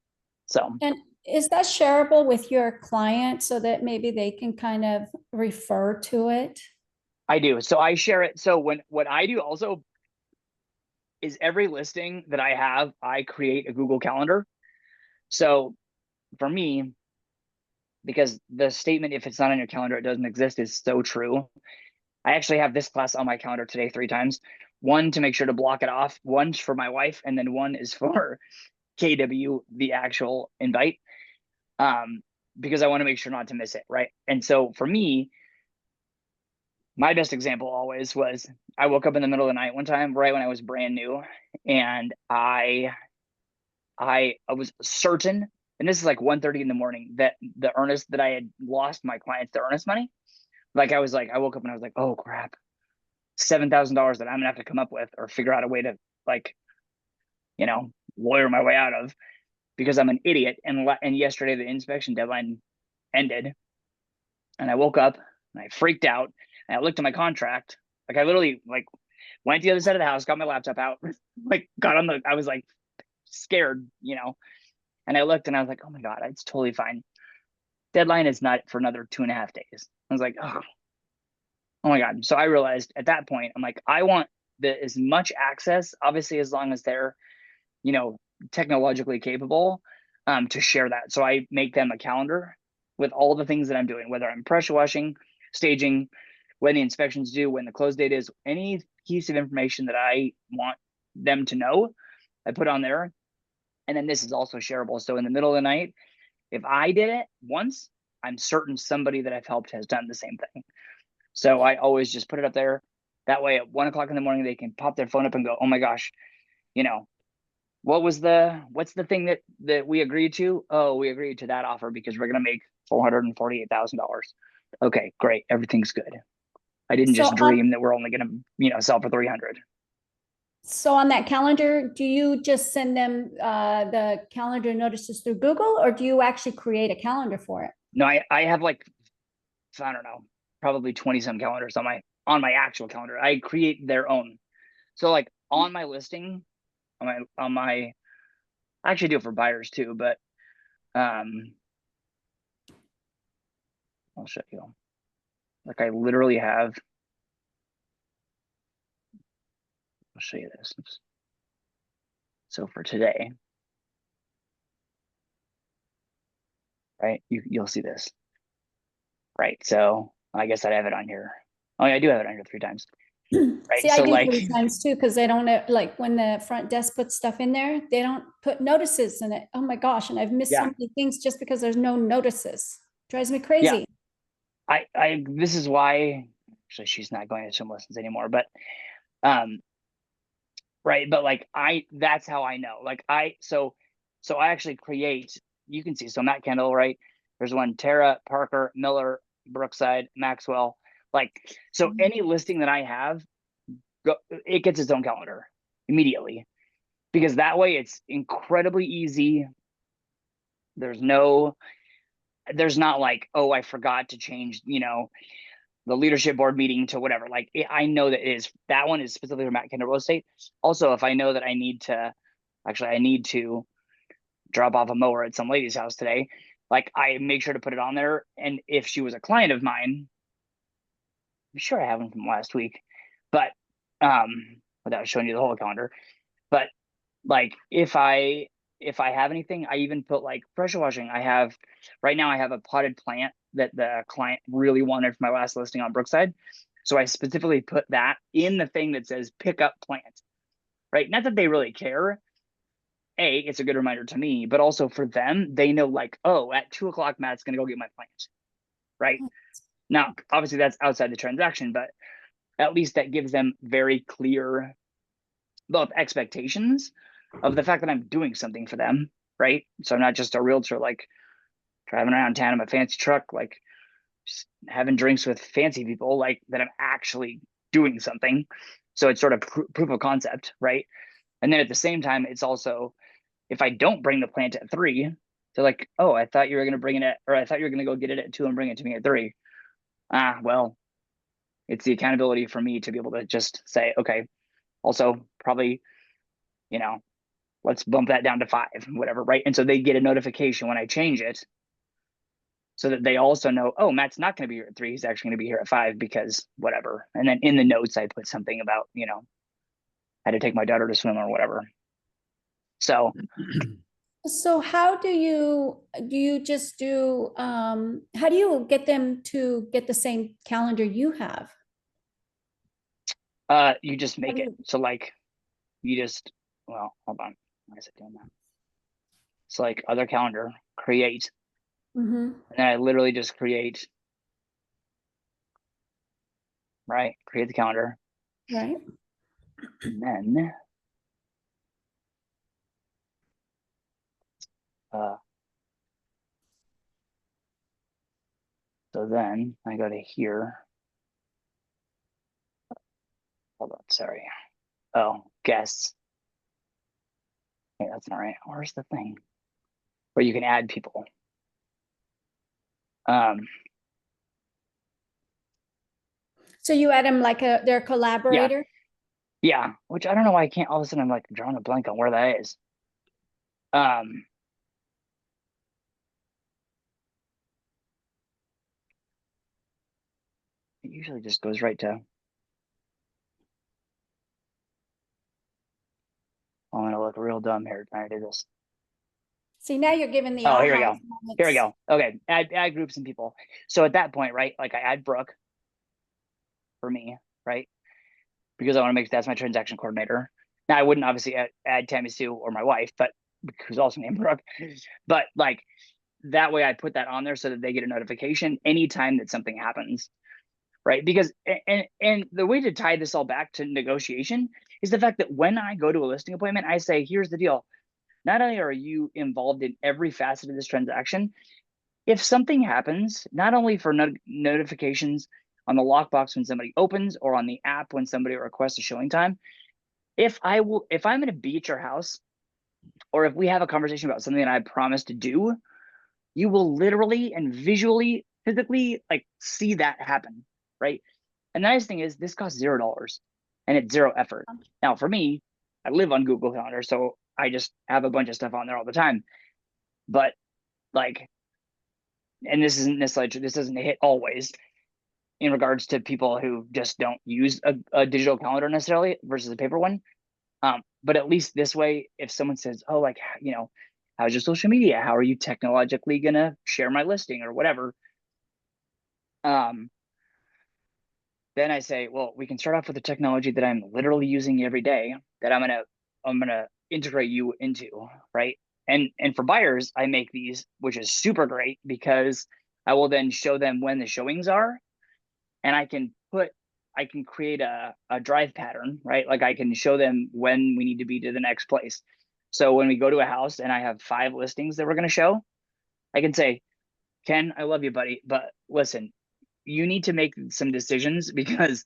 So. And is that shareable with your client so that maybe they can kind of refer to it? I do. So I share it. So what I do also is every listing that I have, I create a Google Calendar. So for me, because the statement, if it's not on your calendar, it doesn't exist, is so true. I actually have this class on my calendar today 3 times. One to make sure to block it off, one's for my wife, and then one is for KW, the actual invite. Because I want to make sure not to miss it, right? And so for me, my best example always was I woke up in the middle of the night one time, right when I was brand new, and I was certain, and this is like 1:30 in the morning, that the earnest that I had lost my clients the earnest money. Like I woke up and I was like, oh crap, $7,000 that I'm gonna have to come up with or figure out a way to, like, you know, lawyer my way out of, because I'm an idiot. And yesterday the inspection deadline ended, and I woke up and I freaked out and I looked at my contract. Like I literally like went to the other side of the house, got my laptop out, like I was like scared, you know, and I looked and I was like, oh my God, it's totally fine. Deadline is not for another 2.5 days. I was like, oh my God. So I realized at that point, I'm like, I want as much access, obviously, as long as they're, you know, technologically capable, to share that. So I make them a calendar with all the things that I'm doing, whether I'm pressure washing, staging, when the inspections due, when the close date is, any piece of information that I want them to know, I put on there. And then this is also shareable. So in the middle of the night, if I did it once, I'm certain somebody that I've helped has done the same thing. So I always just put it up there. That way at 1 o'clock in the morning, they can pop their phone up and go, oh my gosh, you know, what's the thing that we agreed to? Oh, we agreed to that offer because we're going to make $448,000. Okay, great. Everything's good. I didn't So just on- dream that we're only going to, you know, sell for 300. So on that calendar, do you just send them the calendar notices through Google, or do you actually create a calendar for it? No, I have like, I don't know, probably 20 some calendars on my actual calendar. I create their own. So like on my listing, on my I actually do it for buyers too, but I'll show you. Like I literally have, I'll show you this. So for today, right? You'll see this. Right. So I guess I have it on here. Oh yeah, I do have it on here 3 times. Right. See, I So do like, sometimes too, because they don't like when the front desk puts stuff in there, they don't put notices in it. Oh my gosh, and I've missed so Yeah. many things just because there's no notices. Drives me crazy. this is why actually she's not going to swim lessons anymore, but right, but like that's how I know. Like so I actually create, you can see, so Matt Kendall, right? There's one, Tara, Parker, Miller, Brookside, Maxwell. Like, so any listing that I have, it gets its own calendar immediately, because that way it's incredibly easy. There's not like, oh, I forgot to change, you know, the leadership board meeting to whatever. Like I know that one is specifically for Matt Kendall Real Estate. Also, if I know that I need to drop off a mower at some lady's house today, like I make sure to put it on there. And if she was a client of mine, I'm sure I have one from last week, but without showing you the whole calendar, but like if I have anything, I even put like pressure washing. Right now I have a potted plant that the client really wanted for my last listing on Brookside. So I specifically put that in the thing that says pick up plant, right? Not that they really care. It's a good reminder to me, but also for them, they know like, oh, at 2 o'clock, Matt's going to go get my plant, right? Now, obviously that's outside the transaction, but at least that gives them very clear both expectations of the fact that I'm doing something for them, right? So I'm not just a realtor like driving around town in my fancy truck, like just having drinks with fancy people, like that I'm actually doing something. So it's sort of proof of concept, right? And then at the same time, it's also, if I don't bring the plant at 3, they're like, oh, I thought you were going to bring it at, or I thought you were going to go get it at 2 and bring it to me at 3. Well, it's the accountability for me to be able to just say, okay, also probably, you know, let's bump that down to 5, whatever, right? And so they get a notification when I change it, so that they also know, oh, Matt's not going to be here at 3. He's actually going to be here at 5 because whatever. And then in the notes, I put something about, you know, I had to take my daughter to swim or whatever. So how do you just do, how do you get them to get the same calendar you have? You just make it. So like, well, hold on. Why is it doing that? So like other calendar, create. And then I literally just create, right? Create the calendar. Right. And then, so then I go to here. Hold on, sorry. Oh, guests. Okay, that's not right. Where's the thing where you can add people? So you add them like their collaborator? Yeah, which I don't know why I can't, all of a sudden I'm like drawing a blank on where that is. It usually just goes right to, I'm gonna look real dumb here trying to do this. See, now you're giving the Oh, here we aha go. Here we moments. go. Okay, add groups and people. So at that point, right, like I add Brooke for me, right? Because I want to make, that's my transaction coordinator. Now I wouldn't obviously add Tammy Sue or my wife, but who's also named Brooke. But like that way I put that on there so that they get a notification anytime that something happens. right? Because and the way to tie this all back to negotiation is the fact that when I go to a listing appointment, I say, here's the deal. Not only are you involved in every facet of this transaction, if something happens, not only for notifications on the lockbox when somebody opens or on the app when somebody requests a showing time, if I'm going to be at your house, or if we have a conversation about something that I promised to do, you will literally and visually, physically like see that happen, right? And the nice thing is this costs $0 and it's zero effort. Now for me, I live on Google Calendar, so I just have a bunch of stuff on there all the time. But like, and this isn't necessarily true, this doesn't hit always in regards to people who just don't use a digital calendar necessarily versus a paper one. But at least this way, if someone says, oh, like, you know, how's your social media? How are you technologically gonna share my listing or whatever? Then I say, well, we can start off with the technology that I'm literally using every day that I'm gonna integrate you into, right? And for buyers, I make these, which is super great because I will then show them when the showings are, and I can create a drive pattern, right? Like I can show them when we need to be to the next place. So when we go to a house and I have 5 listings that we're going to show, I can say, Ken, I love you, buddy, but listen, you need to make some decisions because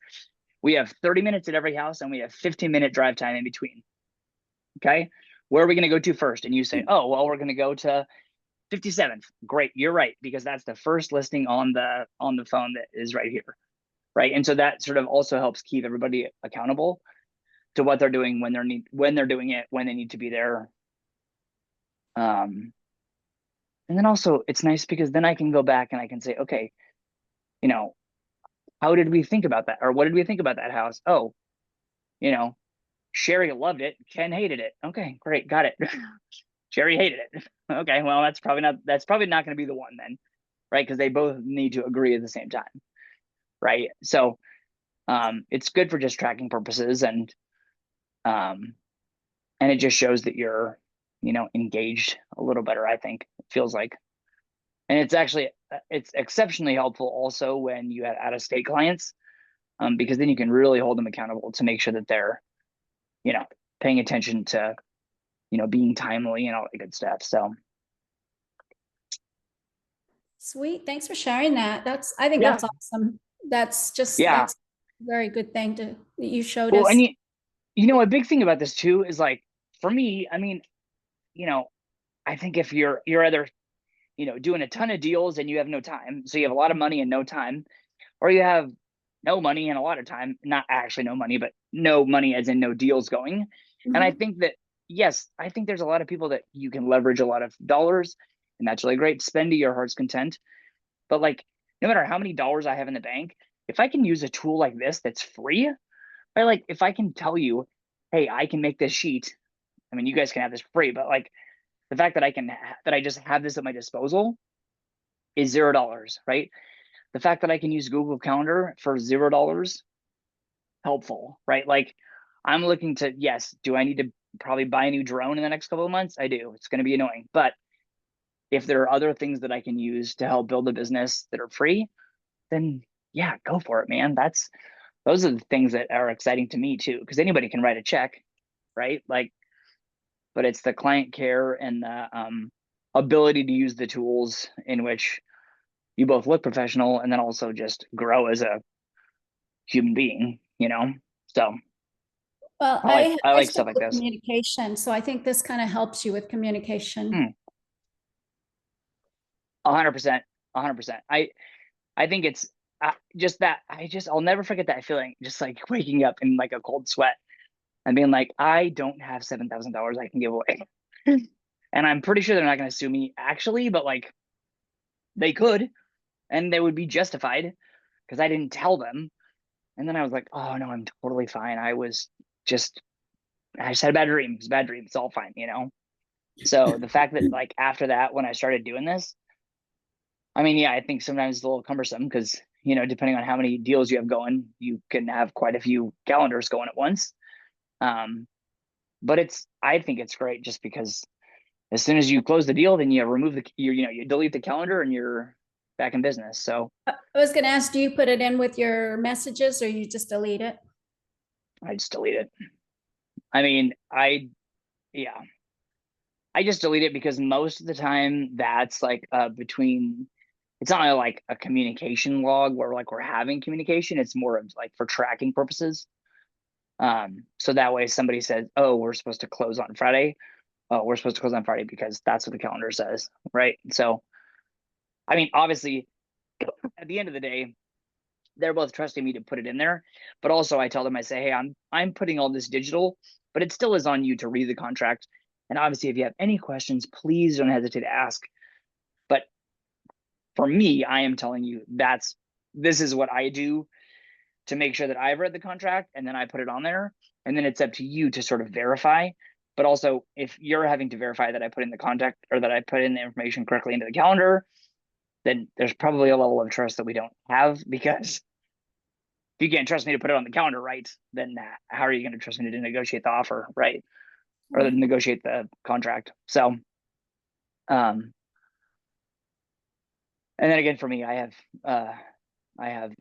we have 30 minutes at every house and we have 15-minute drive time in between. Okay. Where are we going to go to first? And you say, oh, well, we're going to go to 57th. Great. You're right. Because that's the first listing on the phone that is right here. Right. And so that sort of also helps keep everybody accountable to what they're doing when they're doing it, when they need to be there. And then also it's nice because then I can go back and I can say, okay, you know, how did we think about that? Or what did we think about that house? Oh, you know, Sherry loved it. Ken hated it. Okay, great. Got it. Sherry hated it. Okay. Well, that's probably not going to be the one then. Right. Because they both need to agree at the same time. Right. So it's good for just tracking purposes and it just shows that you're, you know, engaged a little better, I think it feels like. And it's exceptionally helpful also when you have out-of-state clients, because then you can really hold them accountable to make sure that they're, you know, paying attention to, you know, being timely and all that good stuff. So. Sweet. Thanks for sharing that. I think Yeah. that's awesome. That's just, Yeah. that's a very good thing that you showed Well, us. and you know, a big thing about this too is like, for me, I mean, you know, I think if you're either, you know, doing a ton of deals and you have no time, so you have a lot of money and no time, or you have no money and a lot of time, not actually no money, but no money as in no deals going. And I think that, yes, I think there's a lot of people that you can leverage a lot of dollars and that's really great. Spend to your heart's content. But like, no matter how many dollars I have in the bank, if I can use a tool like this that's free, right? Like if I can tell you, hey, I can make this sheet. I mean, you guys can have this for free, but like the fact that I just have this at my disposal is $0, right? The fact that I can use Google Calendar for $0, helpful, right? Like I'm looking to, yes, do I need to probably buy a new drone in the next couple of months? I do. It's going to be annoying, but if there are other things that I can use to help build a business that are free, then yeah, go for it, man. Those are the things that are exciting to me too, because anybody can write a check, right? Like, but it's the client care and the ability to use the tools in which you both look professional and then also just grow as a human being, you know? So Well, I like stuff stuck like with this. communication, so I think this kind of helps you with communication. 100%. I think it's just that I'll never forget that feeling, just like waking up in like a cold sweat and being like, I don't have $7,000 I can give away. And I'm pretty sure they're not going to sue me actually, but like they could, and they would be justified because I didn't tell them. And then I was like, oh no, I'm totally fine. I just had a bad dream. It was a bad dream. It's all fine, you know? So the fact that like after that, when I started doing this, I mean, yeah, I think sometimes it's a little cumbersome because, you know, depending on how many deals you have going, you can have quite a few calendars going at once. But I think it's great just because as soon as you close the deal, then you remove you delete the calendar and you're back in business. So I was gonna ask, do you put it in with your messages or you just delete it? I just delete it. I mean, yeah, I just delete it because most of the time that's like between, it's not like a communication log where like we're having communication. It's more of like for tracking purposes. So that way somebody says, oh, we're supposed to close on Friday. Oh, we're supposed to close on Friday because that's what the calendar says, right? So, I mean, obviously, at the end of the day, they're both trusting me to put it in there, but also I tell them, I say, hey, I'm putting all this digital, but it still is on you to read the contract. And obviously, if you have any questions, please don't hesitate to ask. But for me, I am telling you this is what I do to make sure that I've read the contract, and then I put it on there, and then it's up to you to sort of verify. But also, if you're having to verify that I put in the contact or that I put in the information correctly into the calendar, then there's probably a level of trust that we don't have, because if you can't trust me to put it on the calendar, right, then how are you going to trust me to negotiate the offer, right? Or to negotiate the contract. So, and then again, for me, I have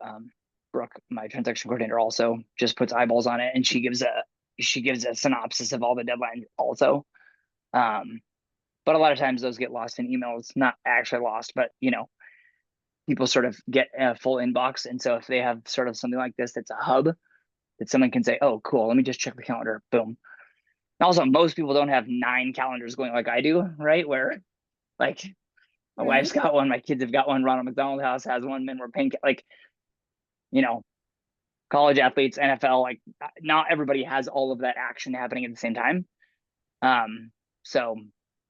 Brooke, my transaction coordinator, also just puts eyeballs on it, and she gives a synopsis of all the deadlines also. But a lot of times those get lost in emails, not actually lost, but people sort of get a full inbox. And so if they have sort of something like this, that's a hub that someone can say, oh, cool, let me just check the calendar, boom. And also, most people don't have 9 calendars going like I do, right? Where like my wife's got one, my kids have got one, Ronald McDonald House has one, then we're paying like, college athletes, NFL, like not everybody has all of that action happening at the same time. So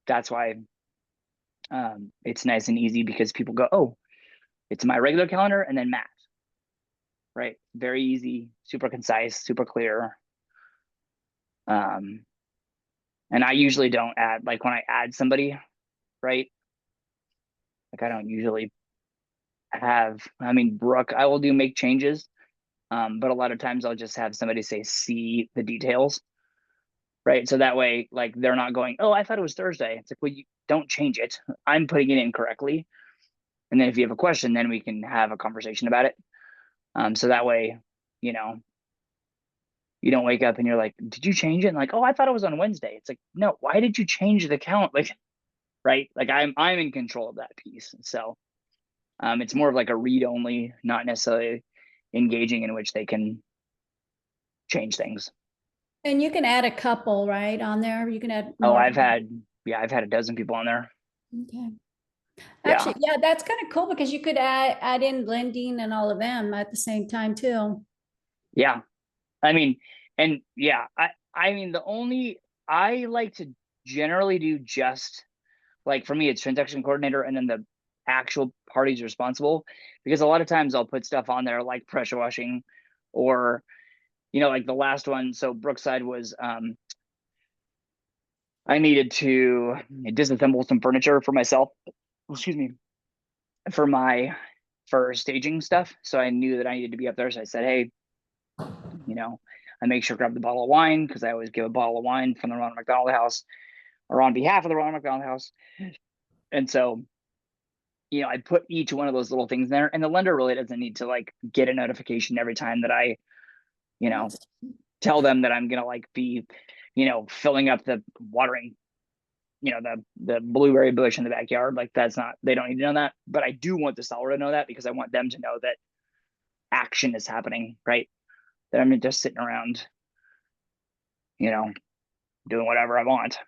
that's why it's nice and easy, because people go, oh, it's my regular calendar and then Matt, right? Very easy, super concise, super clear. And I usually don't add, like when I add somebody, right? Like I don't usually Brooke, I will make changes. But a lot of times I'll just have somebody say, see the details, right? So that way, like they're not going, oh, I thought it was Thursday. It's like, well, you don't change it. I'm putting it in correctly. And then if you have a question, then we can have a conversation about it. So that way, you don't wake up and you're like, did you change it? And like, oh, I thought it was on Wednesday. It's like, no, why did you change the count? Like, right? Like I'm in control of that piece. So it's more of like a read only, not necessarily engaging, in which they can change things. And you can add a couple, right, on there? You can add Oh, more. I've had a dozen people on there. Okay. Actually, yeah, that's kind of cool, because you could add in blending and all of them at the same time too. Yeah. I mean, I like to generally do just like, for me, it's transaction coordinator and then the actual parties responsible, because a lot of times I'll put stuff on there like pressure washing, or, like the last one. So Brookside was, I needed to disassemble some furniture for myself, excuse me, for staging stuff. So I knew that I needed to be up there. So I said, hey, I make sure to grab the bottle of wine, because I always give a bottle of wine from the Ronald McDonald House, or on behalf of the Ronald McDonald House. And so, I put each one of those little things there, and the lender really doesn't need to like get a notification every time that I, tell them that I'm gonna like be, filling up the watering, the blueberry bush in the backyard. Like they don't need to know that. But I do want the seller to know that, because I want them to know that action is happening, right? That I'm just sitting around, doing whatever I want.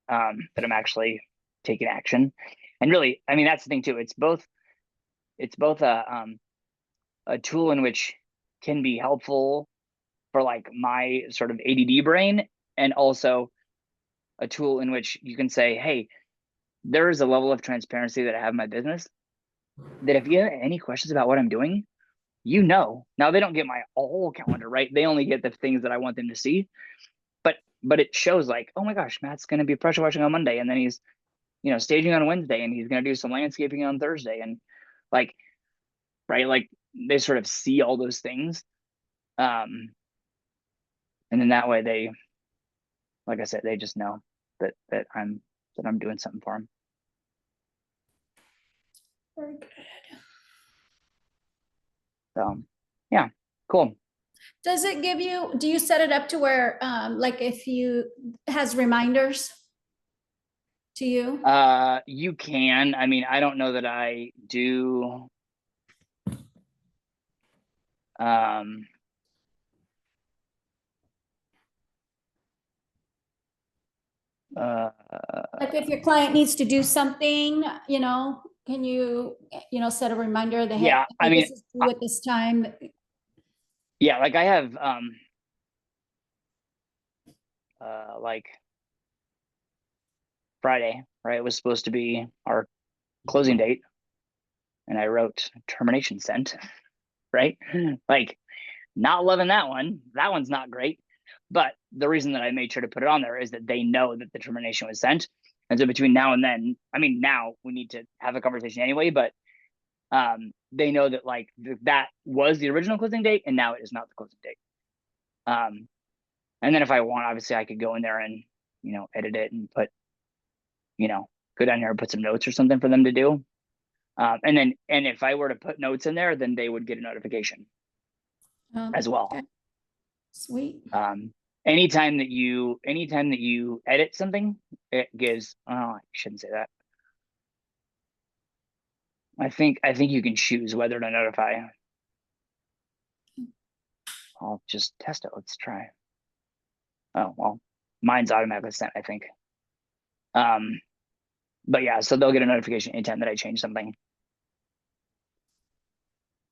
That I'm actually taking action. And really, I mean, that's the thing too. It's both a tool in which can be helpful for like my sort of ADD brain, and also a tool in which you can say, hey, there is a level of transparency that I have in my business, that if you have any questions about what I'm doing, now they don't get my whole calendar, right? They only get the things that I want them to see. But it shows like, oh my gosh, Matt's going to be pressure washing on Monday, and then he's, staging on Wednesday, and he's going to do some landscaping on Thursday. And like, right, like they sort of see all those things. And then that way they, like I said, they just know that I'm doing something for them. Very good. So, yeah, cool. Does it give you, do you set it up to where, like if you, has reminders to you? You can. I mean, I don't know that I do. Like if your client needs to do something, you know, can you, set a reminder that, hey, Yeah, I mean, this is due at this time? yeah, like I have, like Friday, right, was supposed to be our closing date, and I wrote termination sent, right? Like, not loving that one. That one's not great. But the reason that I made sure to put it on there is that they know that the termination was sent. And so between now and then, I mean, now we need to have a conversation anyway, but they know that like that was the original closing date and now it is not the closing date. And then if I want, obviously I could go in there and, edit it and put, go down here and put some notes or something for them to do. And if I were to put notes in there, then they would get a notification as well. Okay. Sweet. Anytime that you edit something, it gives, oh, I shouldn't say that. I think you can choose whether to notify. I'll just test it. Let's try. Oh, well, mine's automatically sent, I think. But yeah, so they'll get a notification anytime that I change something.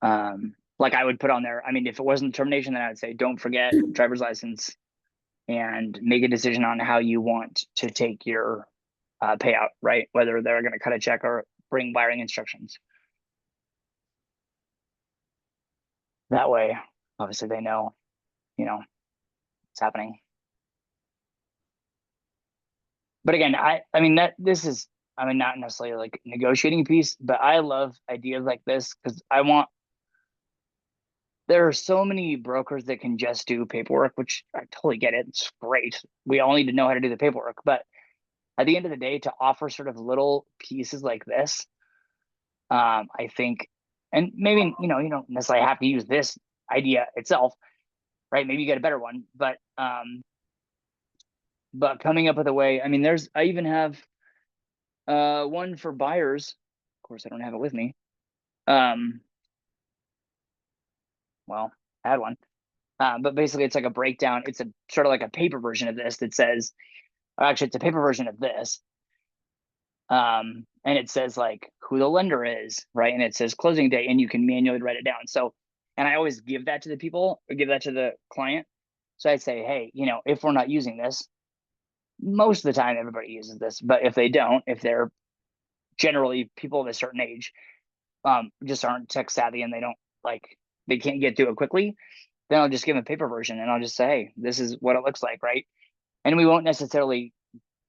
Like I would put on there, I mean, if it wasn't termination, then I would say, don't forget driver's license and make a decision on how you want to take your payout, right? Whether they're going to cut a check or bring wiring instructions. That way, obviously they know, what's happening. But again, I mean, not necessarily like negotiating piece, but I love ideas like this because there are so many brokers that can just do paperwork, which I totally get it. It's great. We all need to know how to do the paperwork. But at the end of the day, to offer sort of little pieces like this, I think, and maybe, you don't necessarily have to use this idea itself, right? Maybe you get a better one, but coming up with a way, I mean, I even have one for buyers. Of course, I don't have it with me. Well, I had one. But basically it's like a breakdown. It's a sort of like a paper version of this that says, actually it's a paper version of this. And it says like who the lender is, right? And it says closing date and you can manually write it down. So, and I always give that to the people or give that to the client. So I'd say, hey, if we're not using this, most of the time everybody uses this, but if they don't, if they're generally people of a certain age, just aren't tech savvy and they can't get through it quickly, then I'll just give them a paper version and I'll just say, hey, this is what it looks like, right? And we won't necessarily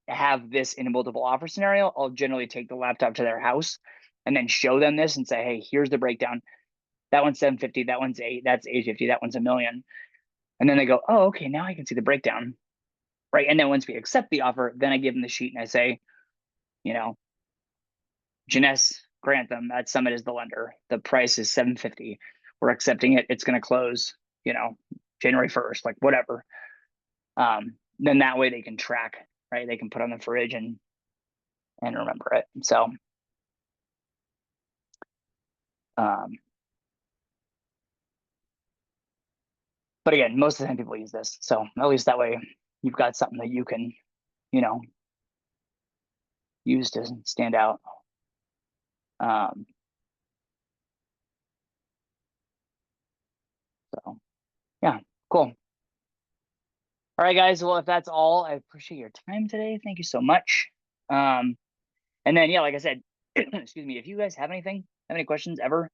have this in a multiple offer scenario. I'll generally take the laptop to their house and then show them this and say, hey, here's the breakdown. That one's 750, that one's 8, that's 850, that one's $1 million. And then they go, oh, okay, now I can see the breakdown, right? And then once we accept the offer, then I give them the sheet and I say, Janess Grantham at Summit is the lender. The price is $750. We're accepting it. It's going to close, January 1st, like whatever. Then that way they can track, right? They can put on the fridge and remember it. So, but again, most of the time people use this. So at least that way you've got something that you can, use to stand out. So yeah, cool. All right, guys. Well, if that's all, I appreciate your time today. Thank you so much. And then, yeah, like I said, excuse me, if you guys have any questions ever,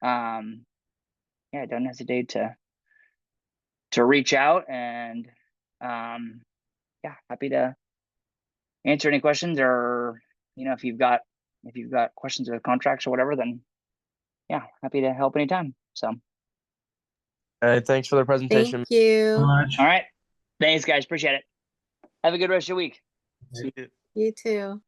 yeah, don't hesitate to reach out and, yeah, happy to answer any questions or, if you've got questions or contracts or whatever, then yeah, happy to help anytime. So. All right, thanks for the presentation. Thank you. All right. Thanks, guys. Appreciate it. Have a good rest of your week. See you. You too.